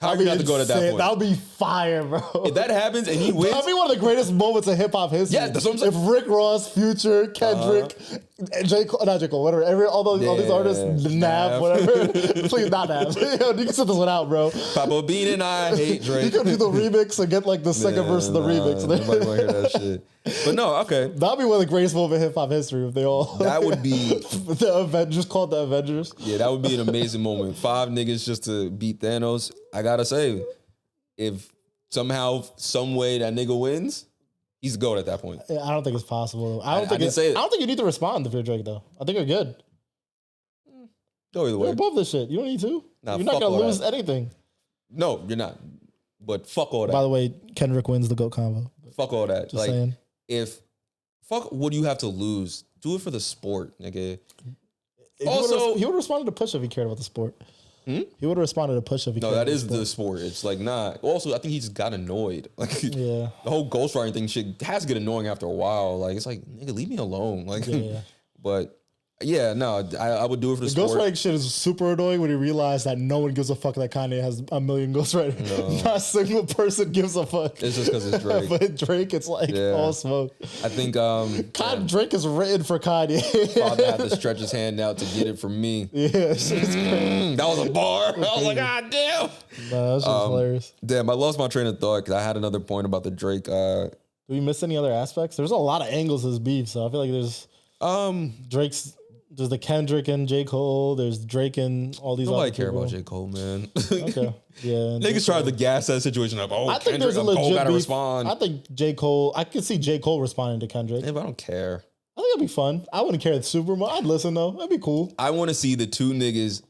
How we have to go to that point? That would be fire, bro. If that happens and he wins, that'd be one of the greatest moments of hip hop history. Yeah, that's what I'm saying. If Rick Ross, Future, Kendrick, J. Cole, not J. Cole, whatever, all these artists, Nav, whatever. Please, not Nav. You can sit this one out, bro. Papa Bean and I hate Drake. You can do the remix and get like the second verse of the remix. Nobody want to hear that shit. But no, okay. That'd be one of the greatest moments in hip hop history if they all. That would be the Avengers, called the Avengers. Yeah, that would be an amazing moment. 5 niggas just to beat Thanos. I gotta say, if somehow, some way that nigga wins, he's the GOAT at that point. I don't think it's possible. I don't think you need to respond if you're Drake, though. I think you're good. Go either way. You're above this shit. You don't need to. You're not gonna lose anything. No, you're not. But fuck all that. By the way, Kendrick wins the GOAT combo. Fuck all that. Just saying. Fuck what do you have to lose? Do it for the sport, nigga. He would have responded to Push if he cared about the sport. He would have responded to Push if he cared. No, that is the sport. It's like, nah. Also, I think he just got annoyed. Like, the whole ghostwriting thing shit has to get annoying after a while. Like, it's like, nigga, leave me alone. Like, but yeah, no, I would do it for the sport. Ghostwriting shit is super annoying when you realize that no one gives a fuck that Kanye has a million ghostwriters. No. Not a single person gives a fuck. It's just because it's Drake. But Drake, it's like all smoke. I think Drake is written for Kanye. Father had to stretch his hand out to get it from me. Yeah, it's crazy. That was a bar. I was like, God damn. Nah, that's just hilarious. Damn, I lost my train of thought because I had another point about the Drake. Do we miss any other aspects? There's a lot of angles to this beef, so I feel like there's Drake's. There's the Kendrick and J. Cole. There's Drake and all these Nobody other care people. about J. Cole, man. Okay. Yeah. Niggas tried to gas that situation up. Oh, I think Kendrick, Cole gotta respond. I think J. Cole, I could see J. Cole responding to Kendrick. Yeah, but I don't care. I think it'd be fun. I wouldn't care super much. I'd listen though. That'd be cool. I want to see the two niggas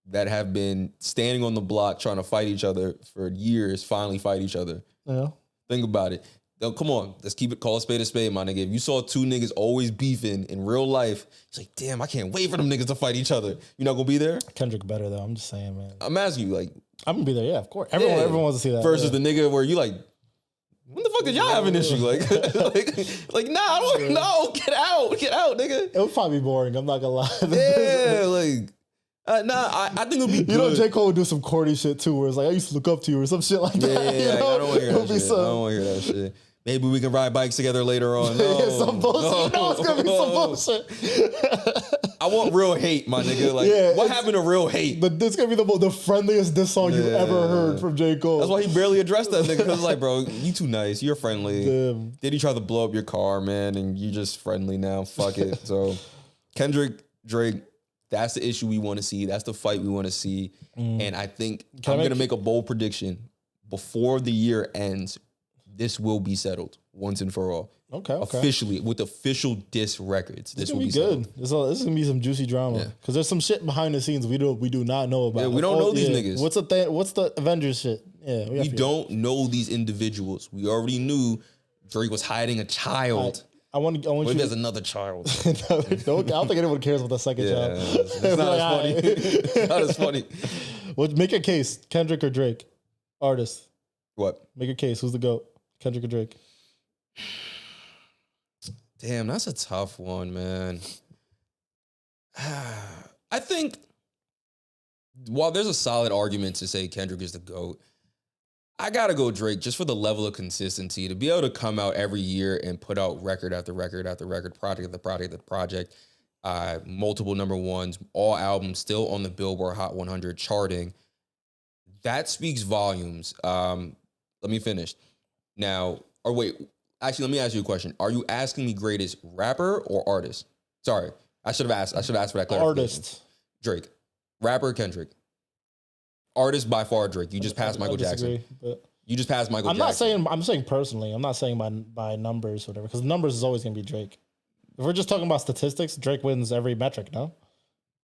that have been standing on the block trying to fight each other for years finally fight each other. Yeah. Think about it. Yo, come on, let's keep it, call a spade, my nigga. If you saw two niggas always beefing in real life, it's like, damn, I can't wait for them niggas to fight each other. You not gonna be there? Kendrick better though. I'm just saying, man. I'm asking you, like, I'm gonna be there. Yeah, of course. Everyone wants to see that. Versus the nigga where you like, when the fuck did y'all have an issue? Like, like, nah, I don't know. Get out, nigga. It would probably be boring. I'm not gonna lie. Yeah, like. I think it'll be good. You know, J. Cole would do some corny shit too, where it's like, I used to look up to you or some shit like that. Yeah, you know? I don't want to hear that shit. I don't want to hear that shit. Maybe we can ride bikes together later on. No, some bullshit. No, it's gonna be some bullshit. I want real hate, my nigga. Like, what happened to real hate? But this gonna be the friendliest diss song you've ever heard from J. Cole. That's why he barely addressed that nigga. Because it's like, bro, you too nice. You're friendly. Damn. Diddy try to blow up your car, man, and you just friendly now. Fuck it. So, Kendrick, Drake, that's the issue we want to see. That's the fight we want to see. And I think I'm going to make a bold prediction. Before the year ends, this will be settled once and for all. Okay. Officially, with official diss records. This will be good. settled. This is going to be some juicy drama. Because there's some shit behind the scenes we do not know about. Yeah, we don't know these niggas. What's the Avengers shit? Yeah, we don't know these individuals. We already knew Drake was hiding a child. I want Maybe you. there's another child. I don't think anyone cares about the second child. It's not as funny. It's not as funny. Well, make a case. Kendrick or Drake? Artist. What? Make a case. Who's the GOAT? Kendrick or Drake? Damn, that's a tough one, man. I think while there's a solid argument to say Kendrick is the GOAT, I gotta go Drake just for the level of consistency to be able to come out every year and put out record after record after record, project after project, multiple number ones, all albums still on the Billboard Hot 100 charting. That speaks volumes. Let me finish. Now, or wait, actually, let me ask you a question. Are you asking me greatest rapper or artist? Sorry, I should have asked for that clarification. Artist. Drake. Rapper, Kendrick. Artist by far, Drake. You just passed Michael Jackson. You just passed Michael Jackson. I'm saying personally. I'm not saying by numbers or whatever, because numbers is always going to be Drake. If we're just talking about statistics, Drake wins every metric, no?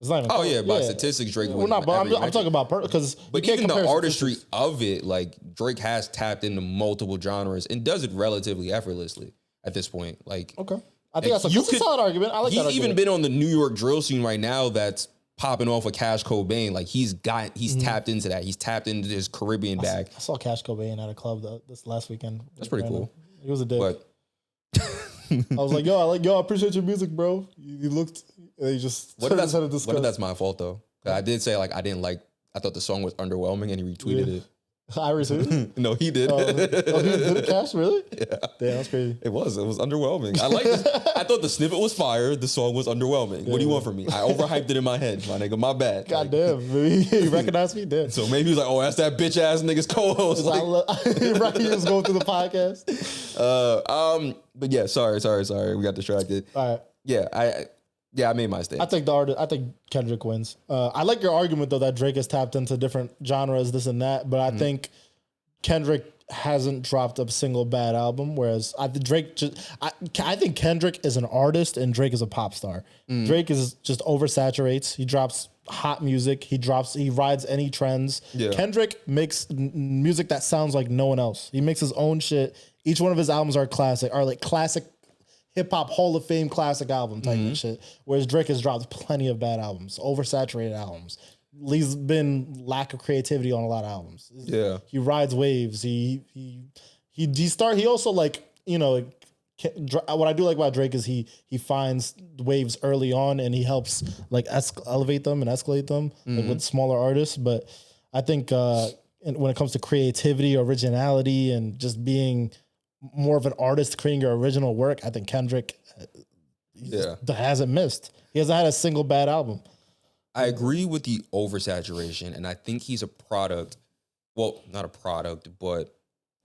It's not even by statistics, Drake wins. We're not, but I'm talking about because but even the artistry of it, like Drake has tapped into multiple genres and does it relatively effortlessly at this point. Like, okay, I think that's a solid argument. I like that argument. He's even been on the New York drill scene right now. That's popping off of Cash Cobain. Like he's tapped into that. He's tapped into his Caribbean bag. I saw Cash Cobain at a club this last weekend. That's pretty cool. He was a dick. But I was like, I appreciate your music, bro. He looked, he just what if that's my fault though? I did say like I thought the song was underwhelming and he retweeted it. Iris who? No, he did. He did it, Cash? Really? Yeah. Damn, that's crazy. It was underwhelming. I like this. I thought the snippet was fire. The song was underwhelming. What do you want from me? I overhyped it in my head, my nigga. My bad. God damn. He recognized me? Damn. So maybe he was like, oh, that's that bitch ass nigga's co-host. Like, he was going through the podcast. But yeah, sorry. We got distracted. All right. Yeah, I made my statement. I think Kendrick wins. I like your argument though that Drake has tapped into different genres, this and that, but I think Kendrick hasn't dropped a single bad album, whereas I think Kendrick is an artist and Drake is a pop star. Drake is just oversaturates. He drops hot music. He rides any trends. Yeah. Kendrick makes music that sounds like no one else. He makes his own shit. Each one of his albums are classic hip hop Hall of Fame classic album type of shit. Whereas Drake has dropped plenty of bad albums, oversaturated albums. He's been lack of creativity on a lot of albums. Yeah, he rides waves. He also like, you know, what I do like about Drake is he finds waves early on and he helps like elevate them and escalate them like with smaller artists. But I think when it comes to creativity, originality, and just being more of an artist creating your original work, I think Kendrick hasn't missed. He hasn't had a single bad album. I agree with the oversaturation, and I think he's a product. Well, not a product, but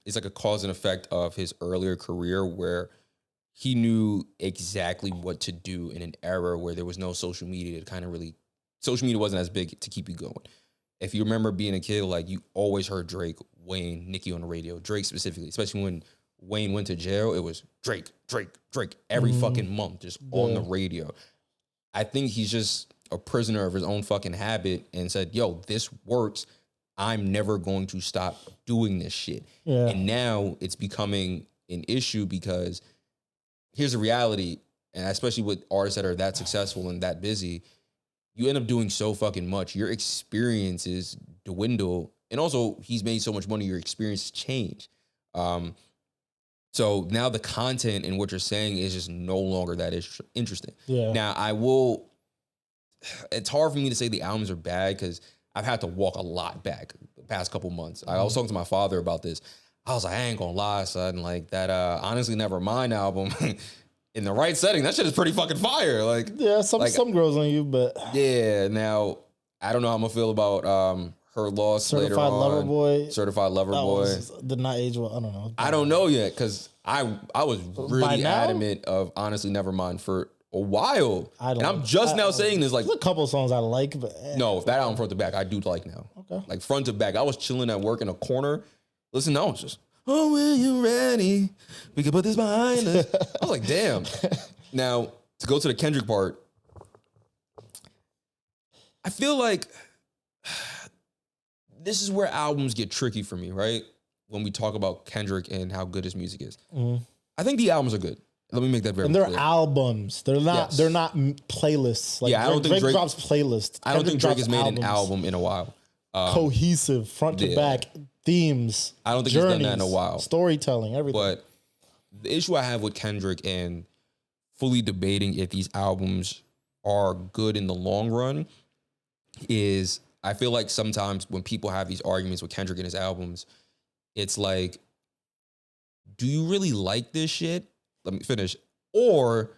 it's like a cause and effect of his earlier career where he knew exactly what to do in an era where there was no social media social media wasn't as big to keep you going. If you remember being a kid, like you always heard Drake, Wayne, Nicki on the radio, Drake specifically, especially when Wayne went to jail, it was Drake every fucking month, just on the radio. I think he's just a prisoner of his own fucking habit and said, yo, this works. I'm never going to stop doing this shit. Yeah. And now it's becoming an issue because here's the reality, and especially with artists that are that successful and that busy, you end up doing so fucking much. Your experiences dwindle. And also, he's made so much money, your experiences change. So now the content and what you're saying is just no longer that interesting. Yeah. Now, it's hard for me to say the albums are bad because I've had to walk a lot back the past couple months. I was talking to my father about this. I was like, I ain't gonna lie, son. Like that Honestly Nevermind album, in the right setting, that shit is pretty fucking fire. Like, yeah, some grows on you, but yeah. Now I don't know how I'm gonna feel about her loss later on. Certified Lover Boy did not age well. I don't know. I don't know yet because I was really adamant of Honestly Nevermind for a while. And I'm just now saying this. Like, there's a couple of songs I like, but no, if that album front to back, I do like now. Okay, like front to back. I was chilling at work in a corner. Listen, I was just, oh, when you ready, we can put this behind us. I was like, damn. Now, to go to the Kendrick part, I feel like this is where albums get tricky for me, right? When we talk about Kendrick and how good his music is. Mm-hmm. I think the albums are good. Let me make that very clear. And they're albums. They're not playlists. Like, yeah, I don't think Drake drops playlists. I don't think Drake has made an album in a while. Cohesive, front to back, themes. I don't think journeys, he's done that in a while. Storytelling, everything. But the issue I have with Kendrick and fully debating if these albums are good in the long run is I feel like sometimes when people have these arguments with Kendrick and his albums, it's like, do you really like this shit? Let me finish. Or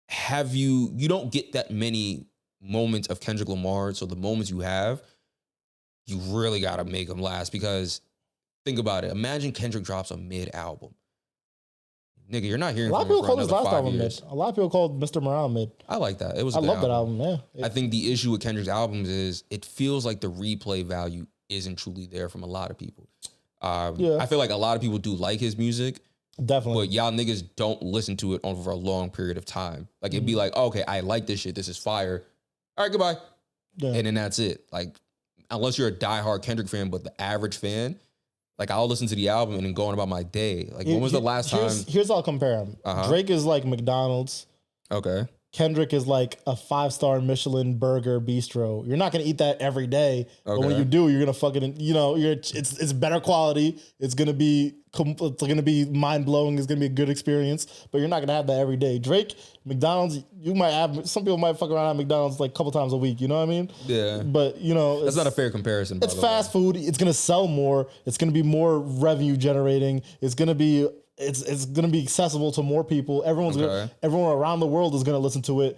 have you don't get that many moments of Kendrick Lamar, so the moments you have, you really got to make them last because think about it. Imagine Kendrick drops a mid-album. Nigga, you're not hearing from him for another 5 years. A lot of people called his last album mid. A lot of people called Mr. Morale mid. I like that. It was I love that album, yeah. I think the issue with Kendrick's albums is it feels like the replay value isn't truly there from a lot of people. I feel like a lot of people do like his music. Definitely. But y'all niggas don't listen to it over a long period of time. Like, it'd be like, oh, okay, I like this shit. This is fire. All right, goodbye. Yeah. And then that's it. Like, unless you're a diehard Kendrick fan, but the average fan, like, I'll listen to the album and then go on about my day. Like, when was the last time? Here's how I'll compare them. Drake is like McDonald's. Okay. Kendrick is like a 5-star Michelin burger bistro. You're not gonna eat that every day, but when you do, you're gonna fucking, it's better quality. It's gonna be mind blowing. It's gonna be a good experience, but you're not gonna have that every day. Drake, McDonald's, some people might fuck around at McDonald's like a couple times a week. You know what I mean? Yeah. But that's not a fair comparison. It's fast food. It's gonna sell more. It's gonna be more revenue generating. It's gonna be accessible to more people. Everyone around the world is gonna listen to it,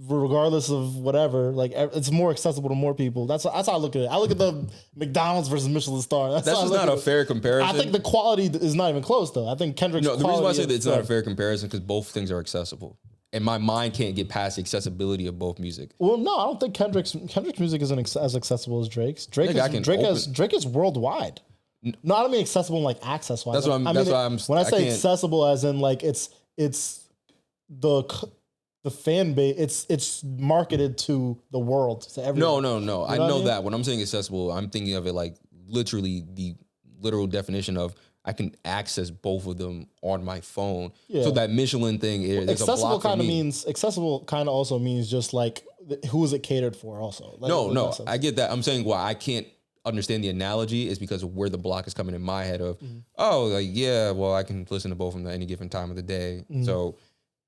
regardless of whatever. Like, it's more accessible to more people. That's how I look at it. I look at the McDonald's versus Michelin star. That's just not a fair comparison. I think the quality is not even close, though. I think Kendrick's the reason why I say that it's not a fair comparison because both things are accessible, and my mind can't get past the accessibility of both music. Well, no, I don't think Kendrick's music isn't as accessible as Drake's. Drake is worldwide. No, I don't mean accessible like access wise. When I say accessible, as in like it's the fan base. It's marketed to the world. To everyone. No. I know that. When I'm saying accessible, I'm thinking of it like literally the literal definition of I can access both of them on my phone. Yeah. So that Michelin thing is accessible. Accessible kind of also means just like who is it catered for? Also, like, no, I get that. I'm saying why I can't understand the analogy is because of where the block is coming in my head of, I can listen to both of them at any given time of the day. Mm-hmm. So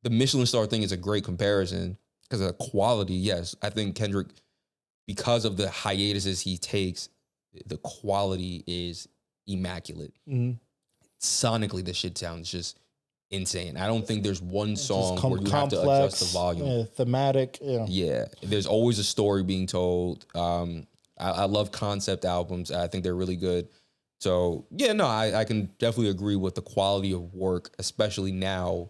the Michelin star thing is a great comparison because of the quality. Yes, I think Kendrick, because of the hiatuses he takes, the quality is immaculate. Mm-hmm. Sonically, the shit sounds just insane. I don't think there's one song where you have to adjust the volume. Thematic. Yeah, there's always a story being told. I love concept albums. I think they're really good. So, I can definitely agree with the quality of work, especially now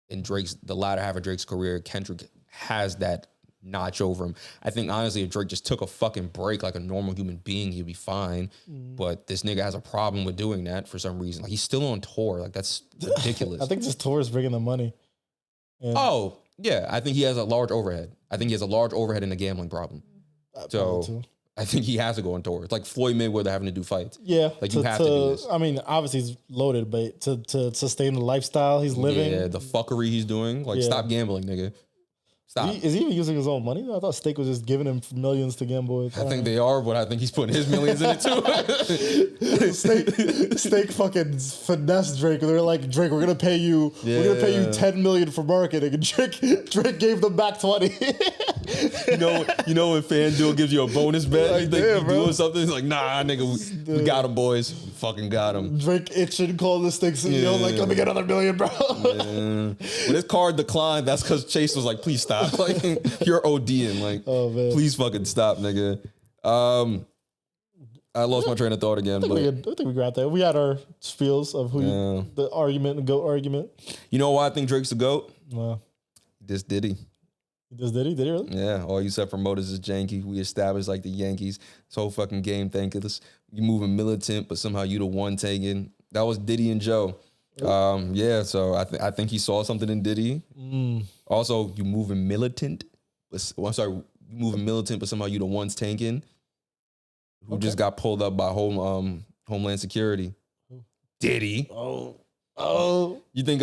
in the latter half of Drake's career. Kendrick has that notch over him. I think honestly, if Drake just took a fucking break like a normal human being, he'd be fine. But this nigga has a problem with doing that for some reason. Like he's still on tour. Like that's ridiculous. I think this tour is bringing the money. Yeah. Oh yeah, I think he has a large overhead. I think he has a large overhead and a gambling problem. So I think he has to go on tour. It's like Floyd Mayweather having to do fights. Yeah, like you have to do this. I mean, obviously he's loaded, but to sustain the lifestyle he's living, the fuckery he's doing, like stop gambling, nigga. Stop. Is he even using his own money? I thought Steak was just giving him millions to gamble with. I think they are, but I think he's putting his millions in it too. Steak fucking finesse Drake. They're like, Drake, we're gonna pay you. We're gonna pay you $10 million for marketing, and Drake gave them back 20. you know when FanDuel gives you a bonus bet, like, you think you're doing something. It's like, nah, nigga, we got him, boys. We fucking got him. Drake itching, call the Steak CEO, like, let me get another $1 million, bro. When his card declined, that's because Chase was like, please stop. Like, you're ODing. Like, oh, man. Please fucking stop, nigga. I lost my train of thought again. I think we got that. We had our spiels of who the argument, the GOAT argument. You know why I think Drake's the GOAT? Wow. This Diddy. This Diddy? Did he really? Yeah. All you said promoters is janky. We established like the Yankees. This whole fucking game thankless. You moving militant, but somehow you the one taking. That was Diddy and Joe. Yeah, so I think he saw something in Diddy. Also, you moving militant, but you moving militant, but somehow you the ones tanking. Who just got pulled up by Homeland Security? Diddy. Oh. You think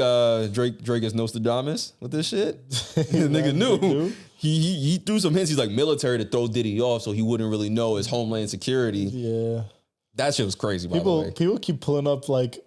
Drake is Nostradamus with this shit? The nigga knew. He threw some hints. He's like military to throw Diddy off, so he wouldn't really know his Homeland Security. Yeah. That shit was crazy. By the way, people keep pulling up like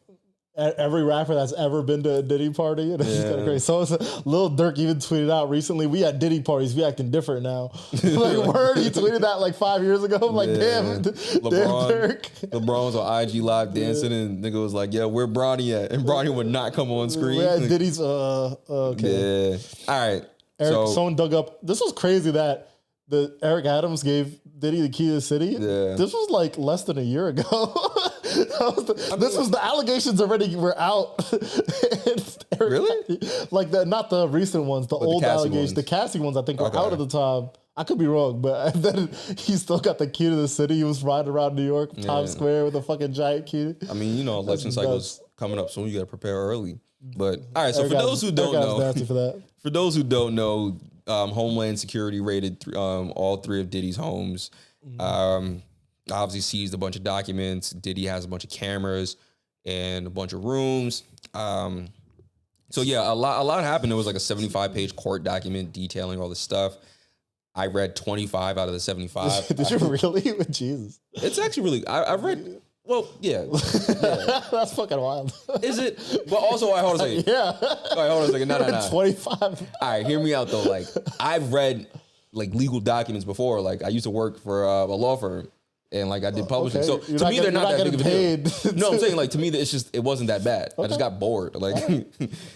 every rapper that's ever been to a Diddy party. And it's just kind of crazy. So Lil Durk even tweeted out recently, we at Diddy parties, we acting different now. Like, word, he tweeted that like 5 years ago. I'm like, damn Durk. LeBron was on IG Live dancing and nigga was like, yeah, where Bronny at? And Bronny would not come on screen. We at Diddy's, okay. Yeah. All right. Someone dug up, this was crazy that Eric Adams gave Diddy the key to the city. Yeah. This was like less than a year ago. The allegations already were out. Really? Like not the recent ones, the old allegations. The Cassie ones I think were out at the time. I could be wrong, but then he still got the key to the city. He was riding around New York, Times Square with a fucking giant key. I mean, election cycle's coming up soon. You got to prepare early. But all right, so for those who don't know, Homeland Security raided all three of Diddy's homes. Obviously seized a bunch of documents. Diddy has a bunch of cameras and a bunch of rooms. So yeah, a lot happened. It was like a 75-page court document detailing all this stuff. I read 25 out of the 75. Did you really? Jesus. It's actually really. I read. Well, yeah. That's fucking wild. Is it? But also, hold on a second. Yeah. All right, hold on a second. No. 25. All right, hear me out though. Like, I've read like legal documents before. Like, I used to work for a law firm. And like I did publishing, so to me they're not that big of a deal. No, I'm saying like to me it wasn't that bad. I just got bored. Like,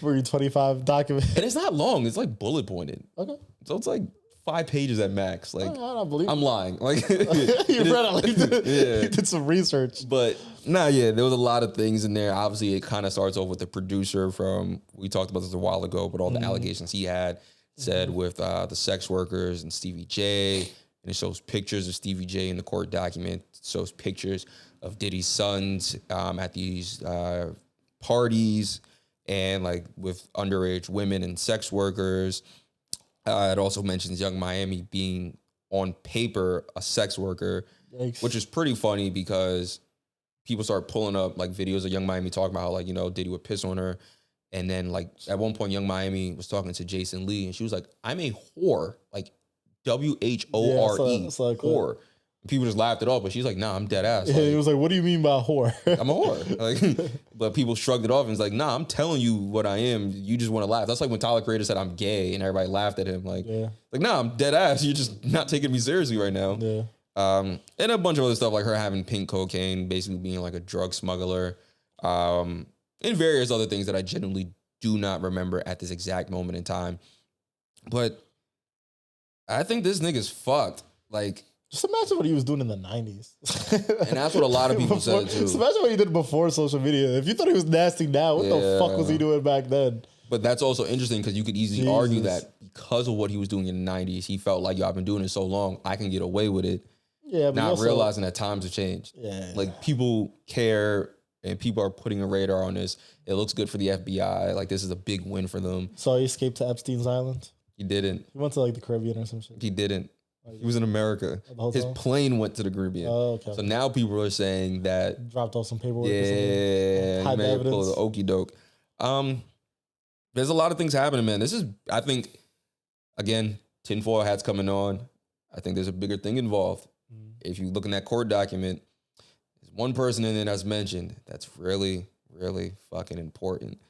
were you 25 documents? And it's not long. It's like bullet pointed. Okay, so it's like 5 pages at max. Like, I don't believe I'm lying. Like, you read it. You did some research. But there was a lot of things in there. Obviously, it kind of starts off with the producer from. We talked about this a while ago, but all the allegations he had said with the sex workers and Stevie J. And it shows pictures of Stevie J in the court document. It shows pictures of Diddy's sons at these parties and like with underage women and sex workers. It also mentions Young Miami being on paper a sex worker, which is pretty funny because people start pulling up like videos of Young Miami talking about how like, Diddy would piss on her. And then like at one point, Young Miami was talking to Jason Lee and she was like, I'm a whore. Like, WHORE, whore. People just laughed it off, but she's like, nah, I'm dead ass. Yeah, he was like, what do you mean by whore? I'm a whore. Like, but people shrugged it off and was like, nah, I'm telling you what I am. You just want to laugh. That's like when Tyler Creator said I'm gay and everybody laughed at him. Like, nah, I'm dead ass. You're just not taking me seriously right now. Yeah. And a bunch of other stuff like her having pink cocaine, basically being like a drug smuggler, and various other things that I genuinely do not remember at this exact moment in time. But I think this nigga's fucked. Like, just imagine what he was doing in the 90s. And that's what a lot of people said too. Just imagine what he did before social media. If you thought he was nasty now, what the fuck was he doing back then? But that's also interesting because you could easily argue that because of what he was doing in the 90s, he felt like, yo, I've been doing it so long, I can get away with it. Yeah, but not also, realizing that times have changed. Yeah. Like, people care and people are putting a radar on this. It looks good for the FBI. Like, this is a big win for them. So he escaped to Epstein's Island? He didn't. He went to like the Caribbean or some shit. He didn't. He was in America. His time? plane went to the Caribbean. Oh, okay. So now people are saying that Dropped off some paperwork or yeah, something. he may have pulled the okey doke. There's a lot of things happening, man. This is, I think, again, tinfoil hats coming on. I think there's a bigger thing involved. If you look in that court document, there's one person in there that's mentioned that's really, really fucking important.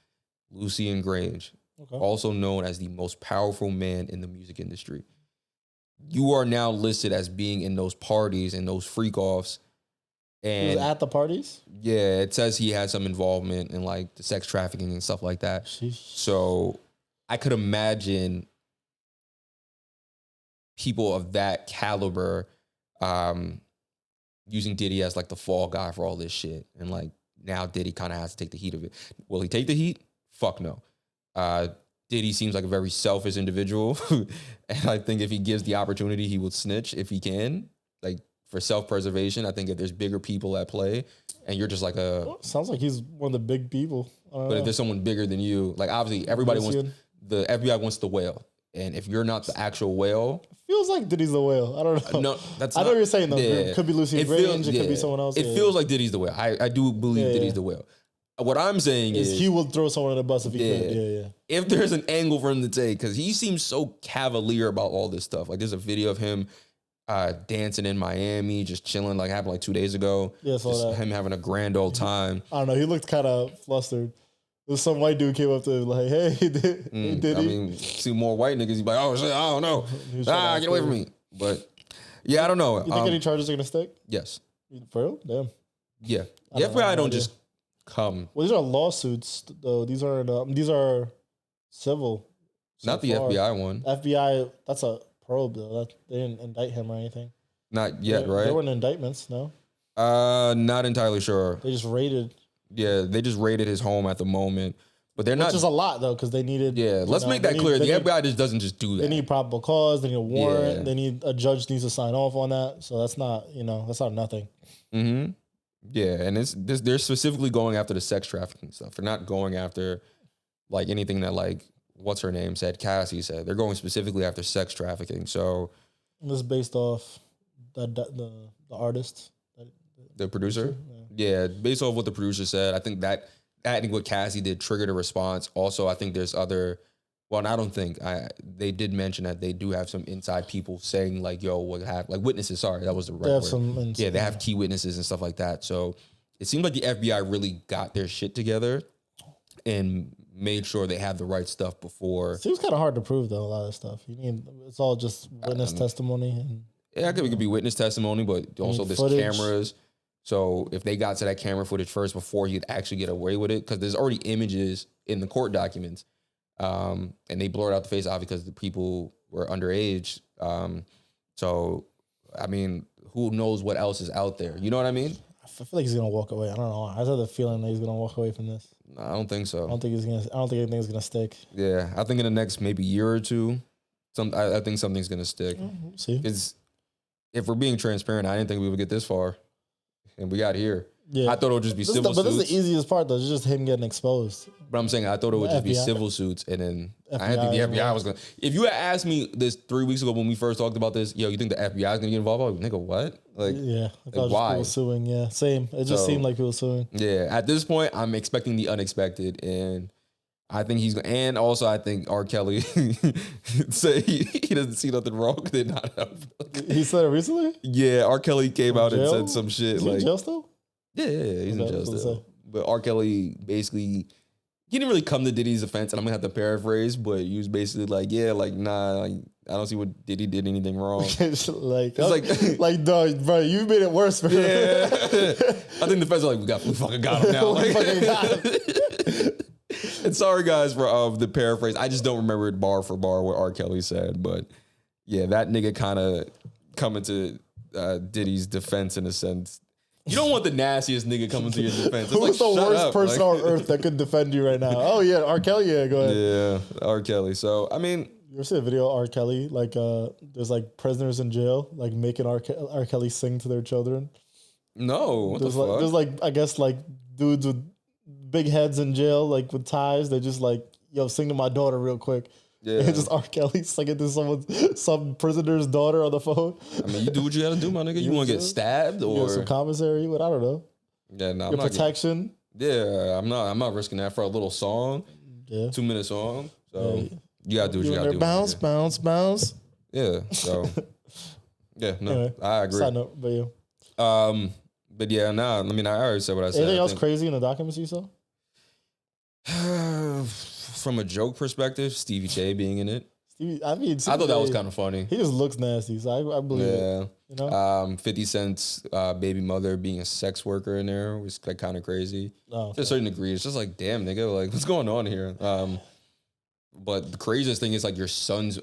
Lucien Grange, also known as the most powerful man in the music industry. You are now listed as being in those parties and those freak-offs. And he was at the parties? Yeah, it says he had some involvement in like the sex trafficking and stuff like that. Sheesh. So I could imagine people of that caliber using Diddy as like the fall guy for all this shit. And like now Diddy kind of has to take the heat of it. Will he take the heat? Fuck no. Diddy seems like a very selfish individual. And I think if he gives the opportunity, he would snitch if he can. Like for self-preservation, I think if there's bigger people at play and you're just like sounds like he's one of the big people. But if there's someone bigger than you, like obviously everybody the FBI wants the whale. And if you're not the actual whale. Feels like Diddy's the whale. I don't know. No, that's I know not, what you're saying though. Yeah. It could be Lucien Grange, it could be someone else. It feels like Diddy's the whale. I do believe Diddy's the whale. What I'm saying is he will throw someone in the bus if he could. Yeah. If there's an angle for him to take, because he seems so cavalier about all this stuff. Like there's a video of him dancing in Miami, just chilling, like happened like 2 days ago. Yeah, just him having a grand old time. I don't know. He looked kind of flustered. There's some white dude came up to him like, "Hey, Diddy." I mean, see more white niggas. He's like, "Oh shit, I don't know. Get away from me." But yeah, I don't know. You think any charges are gonna stick? Yes. For real? Damn. Yeah. The FBI don't just come. Well, these are lawsuits though. These are civil. Not the FBI one. FBI. That's a probe though. They didn't indict him or anything. Not yet, right? There weren't indictments. No. Not entirely sure. They just raided. Yeah, they just raided his home at the moment, but they're not. Which is a lot though, because they needed. Yeah, let's make that clear. The FBI just doesn't just do that. They need probable cause. They need a warrant. Yeah. They need a judge needs to sign off on that. So that's not that's not nothing. Mm-hmm. Yeah, and they're specifically going after the sex trafficking stuff. They're not going after like anything that like what's her name said, Cassie said. They're going specifically after sex trafficking. So this is based off the artist. The producer? Yeah, based off what the producer said, I think that adding what Cassie did triggered a response. Also, I think there's other, well, I don't think, they did mention that they do have some inside people saying like, yo, what happened, like witnesses, sorry, that was the right word. They have key witnesses and stuff like that. So it seemed like the FBI really got their shit together and made sure they had the right stuff before. Seems kind of hard to prove though, a lot of stuff. It's all just witness testimony. And yeah, it could be witness testimony, but also there's cameras. So if they got to that camera footage first before he'd actually get away with it, because there's already images in the court documents, and they blurred out the face, obviously, because the people were underage. So, I mean, who knows what else is out there? You know what I mean? I feel like he's gonna walk away. I don't know. I just have the feeling that he's gonna walk away from this. I don't think so. I don't think anything's gonna stick. Yeah, I think in the next maybe year or two, I think something's gonna stick. We'll see. Because if we're being transparent, I didn't think we would get this far. And we got here. Yeah. I thought it would just be civil suits. But this is the easiest part, though. It's just him getting exposed. But I'm saying I thought it would just be civil suits. And then I didn't think the FBI was going to. If you had asked me this 3 weeks ago when we first talked about this, yo, you think the FBI is going to get involved? I was like, nigga, what? Like, yeah. Like, why? People suing. Yeah. Same. It just seemed like people suing. Yeah. At this point, I'm expecting the unexpected. And I think he's going to. And also, I think R. Kelly say he doesn't see nothing wrong. Did not help. He said it recently? Yeah. R. Kelly came out and said some shit. Is he in jail still? Yeah, he's in jail still. But R. Kelly basically, he didn't really come to Diddy's defense, and I'm gonna have to paraphrase, but he was basically like, yeah, like, nah, like, I don't see what Diddy did anything wrong. like, dog, bro, you made it worse for him. Yeah. I think the feds are like, we fucking got him now. And sorry, guys, for the paraphrase. I just don't remember it bar for bar what R. Kelly said, but yeah, that nigga kind of coming to Diddy's defense in a sense. You don't want the nastiest nigga coming to your defense. It's Who's like, the worst person like, on earth that could defend you right now? Oh, yeah, R. Kelly, yeah, go ahead. Yeah, R. Kelly. So, I mean, You ever see a video of R. Kelly? Like, there's like prisoners in jail, like making R. Kelly sing to their children. No, what the fuck? There's like, I guess like dudes with big heads in jail, like with ties. They're just like, yo, sing to my daughter real quick. Yeah, and just R. Kelly singing to some prisoner's daughter on the phone. I mean, you do what you gotta do, my nigga. You want to get stabbed or some commissary? But I don't know. Yeah, no, your protection. I'm not risking that for a little song. Yeah, 2-minute song. So you gotta do what you gotta do. Bounce, bounce, bounce. Yeah. So yeah, no, anyway, I agree. Side note, but you. But yeah, nah. I mean, I already said what I said. Anything else crazy in the documents you saw? From a joke perspective, Stevie J being in it. I thought that was kind of funny. He just looks nasty, so I believe it. You know? 50 Cent's baby mother being a sex worker in there was like kind of crazy. To a certain degree. It's just like, damn, nigga, like what's going on here? But the craziest thing is like your son's.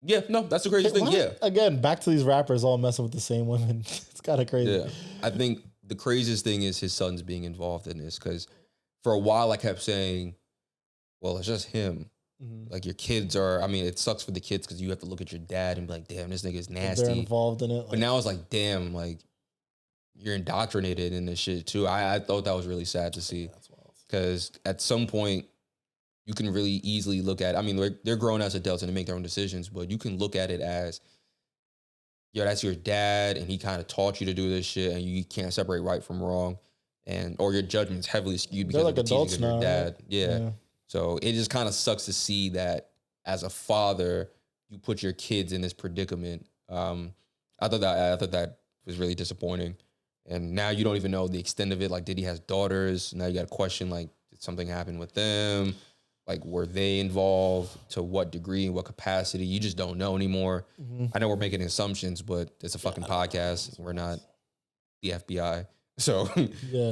Yeah, no, that's the craziest thing. Yeah. Again, back to these rappers all messing with the same women. It's kind of crazy. Yeah. I think the craziest thing is his son's being involved in this because for a while I kept saying, well, it's just him. Mm-hmm. Like your kids are, I mean, it sucks for the kids because you have to look at your dad and be like, damn, this nigga is nasty. They're involved in it. But now it's like, damn, like you're indoctrinated in this shit too. I thought that was really sad to see because at some point you can really easily look at, I mean, they're grown as adults and they make their own decisions, but you can look at it as, yo, that's your dad and he kind of taught you to do this shit and you can't separate right from wrong. Or your judgment's heavily skewed because of the teachings of your dad. Right? Yeah. So it just kind of sucks to see that as a father, you put your kids in this predicament. I thought that was really disappointing. And now you don't even know the extent of it. Like, Diddy has daughters. Now you got to question, like, did something happen with them? Like, were they involved? To what degree and what capacity? You just don't know anymore. Mm-hmm. I know we're making assumptions, but it's a fucking podcast. We're not the FBI. So,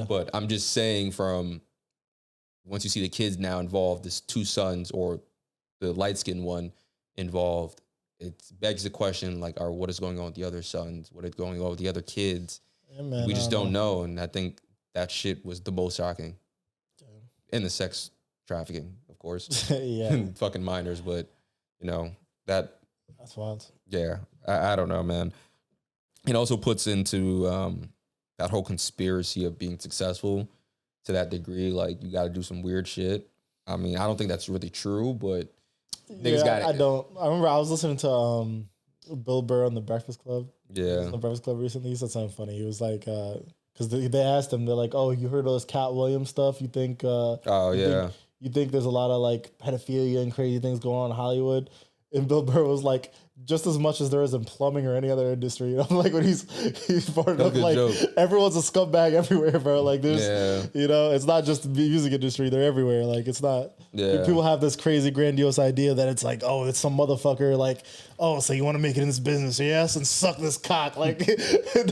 but I'm just saying from once you see the kids now involved, there's 2 sons or the light-skinned one involved, it begs the question, like, what is going on with the other sons? What is going on with the other kids? Yeah, man, we just don't know. And I think that shit was the most shocking. Damn. And the sex trafficking, of course. And fucking minors, but, you know, that's wild. Yeah, I don't know, man. It also puts into that whole conspiracy of being successful to that degree. Like, you got to do some weird shit. I mean, I don't think that's really true, but niggas got it. I don't. I remember I was listening to Bill Burr on The Breakfast Club. Yeah. On The Breakfast Club recently. He said something funny. He was like, because they asked him, they're like, oh, you heard all this Cat Williams stuff? You think, you think there's a lot of like pedophilia and crazy things going on in Hollywood? And Bill Burr was like, just as much as there is in plumbing or any other industry. You know, like when he's part of like joke. Everyone's a scumbag everywhere, bro. Like there's, you know, it's not just the music industry; they're everywhere. Like it's not. Yeah. People have this crazy grandiose idea that it's like, oh, it's some motherfucker. Like, oh, so you want to make it in this business, yes, and suck this cock. Like,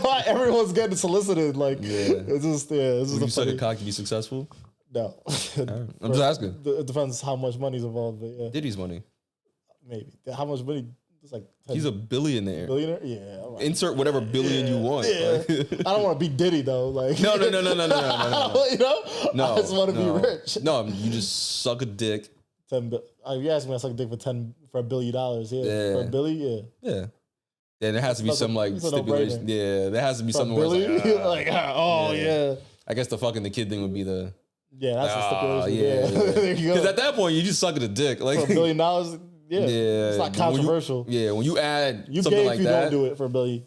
not everyone's getting solicited. Like, it's just It's just you suck a cock to be successful? No, I'm just asking. It depends how much money's involved. But yeah, Diddy's money. Maybe how much money? It's like he's a billionaire. Billionaire, yeah. Right. Insert whatever billion you want. Yeah. Like. I don't want to be Diddy though. Like no. You know, no. I just want to be rich. No, you just suck a dick. You asked me, I suck a dick for $1 billion. Yeah, for $1 billion. Yeah. Yeah, there has to be some like stipulation. Yeah, there has to be something where it's like, I guess the kid thing would be the. Yeah, that's the stipulation. There you go. Because at that point, you just suck at a dick. Like for $1 billion. Yeah, it's not controversial. When you add you something gay like if you that, don't do it for $1 billion.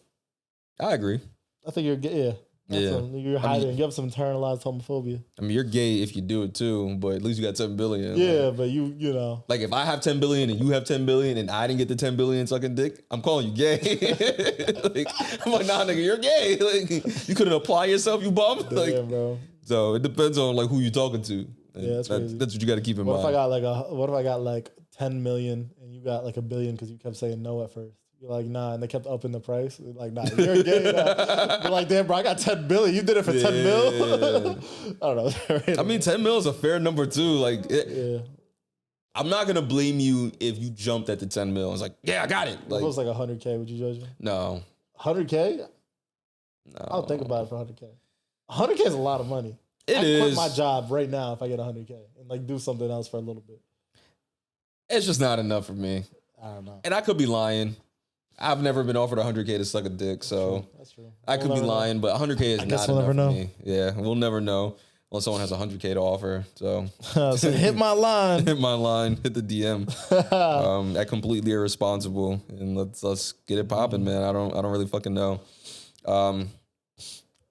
I agree. I think you're gay. You're hiding. You have some internalized homophobia. I mean, you're gay if you do it too, but at least you got 10 billion. Yeah, like, but you know, like if I have 10 billion and you have 10 billion and I didn't get the 10 billion sucking dick, I'm calling you gay. Like, I'm like, nah, nigga, you're gay. Like, you couldn't apply yourself, you bum. Like, yeah, bro. So it depends on like who you're talking to. Yeah, that's crazy. That's what you got to keep in mind. What if I got like 10 million and you got like $1 billion because you kept saying no at first? You're like, nah, and they kept upping the price. You're like, nah, you're gay now. You're like, damn, bro, I got 10 billion. You did it for 10 mil? I don't know. I mean, 10 mil is a fair number too. Like, I'm not gonna blame you if you jumped at the 10 mil. It's like, yeah, I got it. Like, if it was like 100K, would you judge me? No. 100K? No. I'll think about it for 100K. 100K is a lot of money. I'd quit my job right now if I get 100K and like do something else for a little bit. It's just not enough for me. I don't know. And I could be lying. I've never been offered $100K to suck a dick, so that's true. I could be lying, but $100K is not we'll enough never for know. me. Yeah, we'll never know unless someone has $100K to offer. So, So hit my line. hit my line, hit the DM. At completely irresponsible, and let's get it popping, man. I don't really fucking know.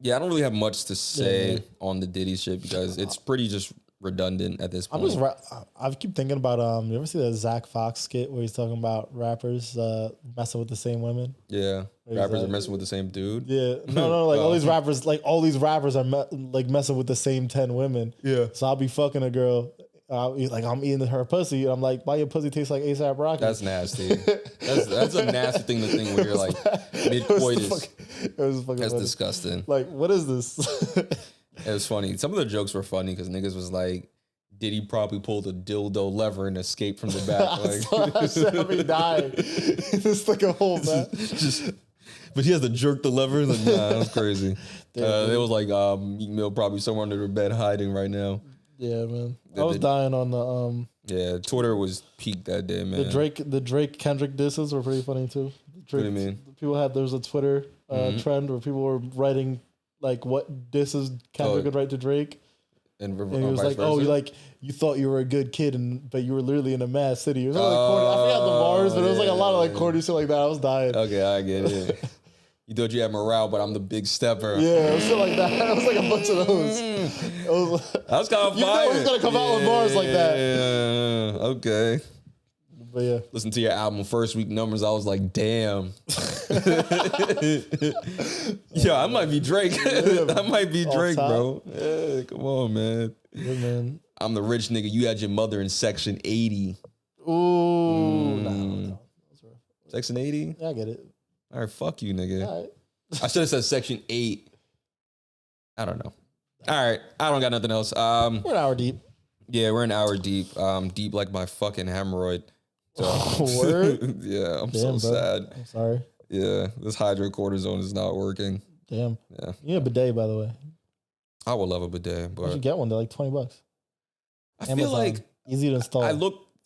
Yeah, I don't really have much to say on the Diddy shit because it's pretty just redundant at this point. I keep thinking about you ever see that Zach Fox skit where he's talking about rappers messing with the same women? Yeah, rappers are messing with the same dude. Yeah, no, like all these rappers are messing with the same 10 women. Yeah, so I'll be fucking a girl. I'm eating her pussy, and I'm like, why your pussy tastes like ASAP Rocky? That's nasty. That's a nasty thing to think when you're like mid coitus. That's funny. disgusting. Like, what is this? It was funny. Some of the jokes were funny because niggas was like, Diddy probably pulled a dildo lever and escaped from the back. I'll be dying. It's like a whole back. But he has to jerk the lever. Like, nah, that was crazy. It was like Meek Mill probably somewhere under their bed hiding right now. Yeah, man. I was dying on the Yeah, Twitter was peaked that day, man. The Drake Kendrick disses were pretty funny too. What do you mean? There was a Twitter trend where people were writing like what disses Kendrick would write to Drake. And he was like, versa? You thought you were a good kid, but you were literally in a mad city. It was like corny. I forgot the bars, but it was like a lot of like corny shit like that. I was dying. Okay, I get it. You thought you had morale, but I'm the big stepper. Yeah, it was shit like that. It was like a bunch of those. That's kind of fire. You know he's gonna come out with bars like that. Yeah, okay. But yeah. Listen to your album first week numbers. I was like, damn. Yo, I might be Drake. I might be Drake, bro. Yeah, come on, man. Yeah, man. I'm the rich nigga. You had your mother in Section 80. Ooh. No. Section 80? Yeah, I get it. All right, fuck you, nigga. All right. I should have said Section 8. I don't know. All right, I don't got nothing else. We're an hour deep. Yeah, we're an hour deep. Deep like my fucking hemorrhoid. So, word? Yeah, I'm so sad. I'm sorry. Yeah, this hydrocortisone is not working. Damn. Yeah. You need a bidet, by the way. I would love a bidet, but you should get one. They're like $20. I feel like easy to install.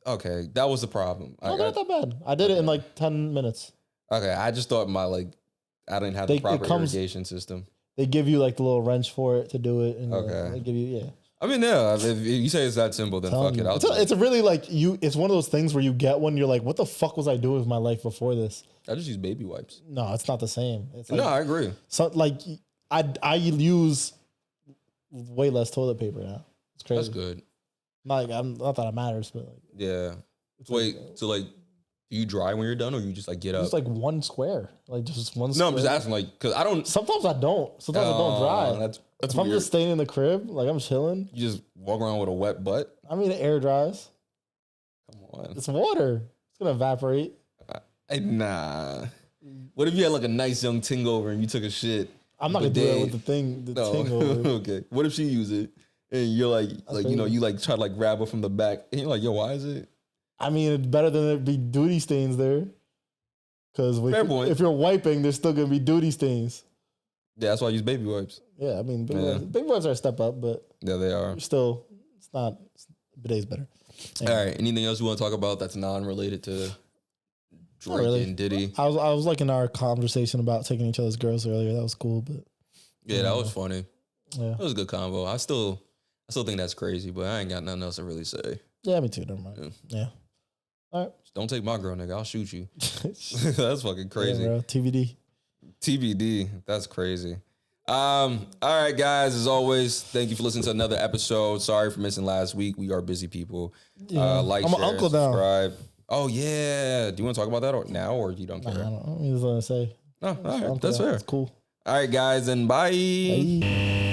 Okay, that was the problem. No, they're not that bad. I did it in like 10 minutes. Okay, I just thought I didn't have the proper irrigation system. They give you like the little wrench for it to do it. And okay. They give you, I mean, yeah, if you say it's that simple, then fuck it. It's a really it's one of those things where you get one, you're like, what the fuck was I doing with my life before this? I just use baby wipes. No, it's not the same. It's like, no, I agree. So like, I use way less toilet paper now. It's crazy. That's good. Not that it matters, but like, yeah. Wait, so like, do you dry when you're done, or you just like get up? It's like one square, like just one. No, square. I'm just asking, like, because I don't. Sometimes I don't. Sometimes I don't dry. That's if weird. I'm just staying in the crib, like I'm chilling. You just walk around with a wet butt. I mean, it air dries. Come on, it's water. It's gonna evaporate. Nah. What if you had like a nice young ting over and you took a shit? I'm not gonna do that with the thing. The ting over. Okay. What if she use it and you're like you know, you like try to like grab her from the back and you're like, yo, why is it? I mean, it's better than there be duty stains there. Because if you're wiping, there's still gonna be duty stains. Yeah, that's why I use baby wipes. Yeah, I mean, baby wipes are a step up, but yeah, they are. Still, it's not. Bidet's better. Anyway. All right. Anything else you want to talk about that's non-related to Drake and Diddy? I was like in our conversation about taking each other's girls earlier. That was cool, but yeah, that was funny. Yeah, that was a good convo. I still think that's crazy, but I ain't got nothing else to really say. Yeah, me too. Never mind. Yeah. All right. Just don't take my girl, nigga. I'll shoot you. That's fucking crazy. Yeah, bro. TBD. That's crazy. All right, guys. As always, thank you for listening to another episode. Sorry for missing last week. We are busy people. Yeah. Like, I'm share, an uncle subscribe. now. Oh yeah. Do you want to talk about that now, or you don't care? I don't know. I just want to say. No, all right. That's fair. That's cool. All right, guys, and bye. Bye.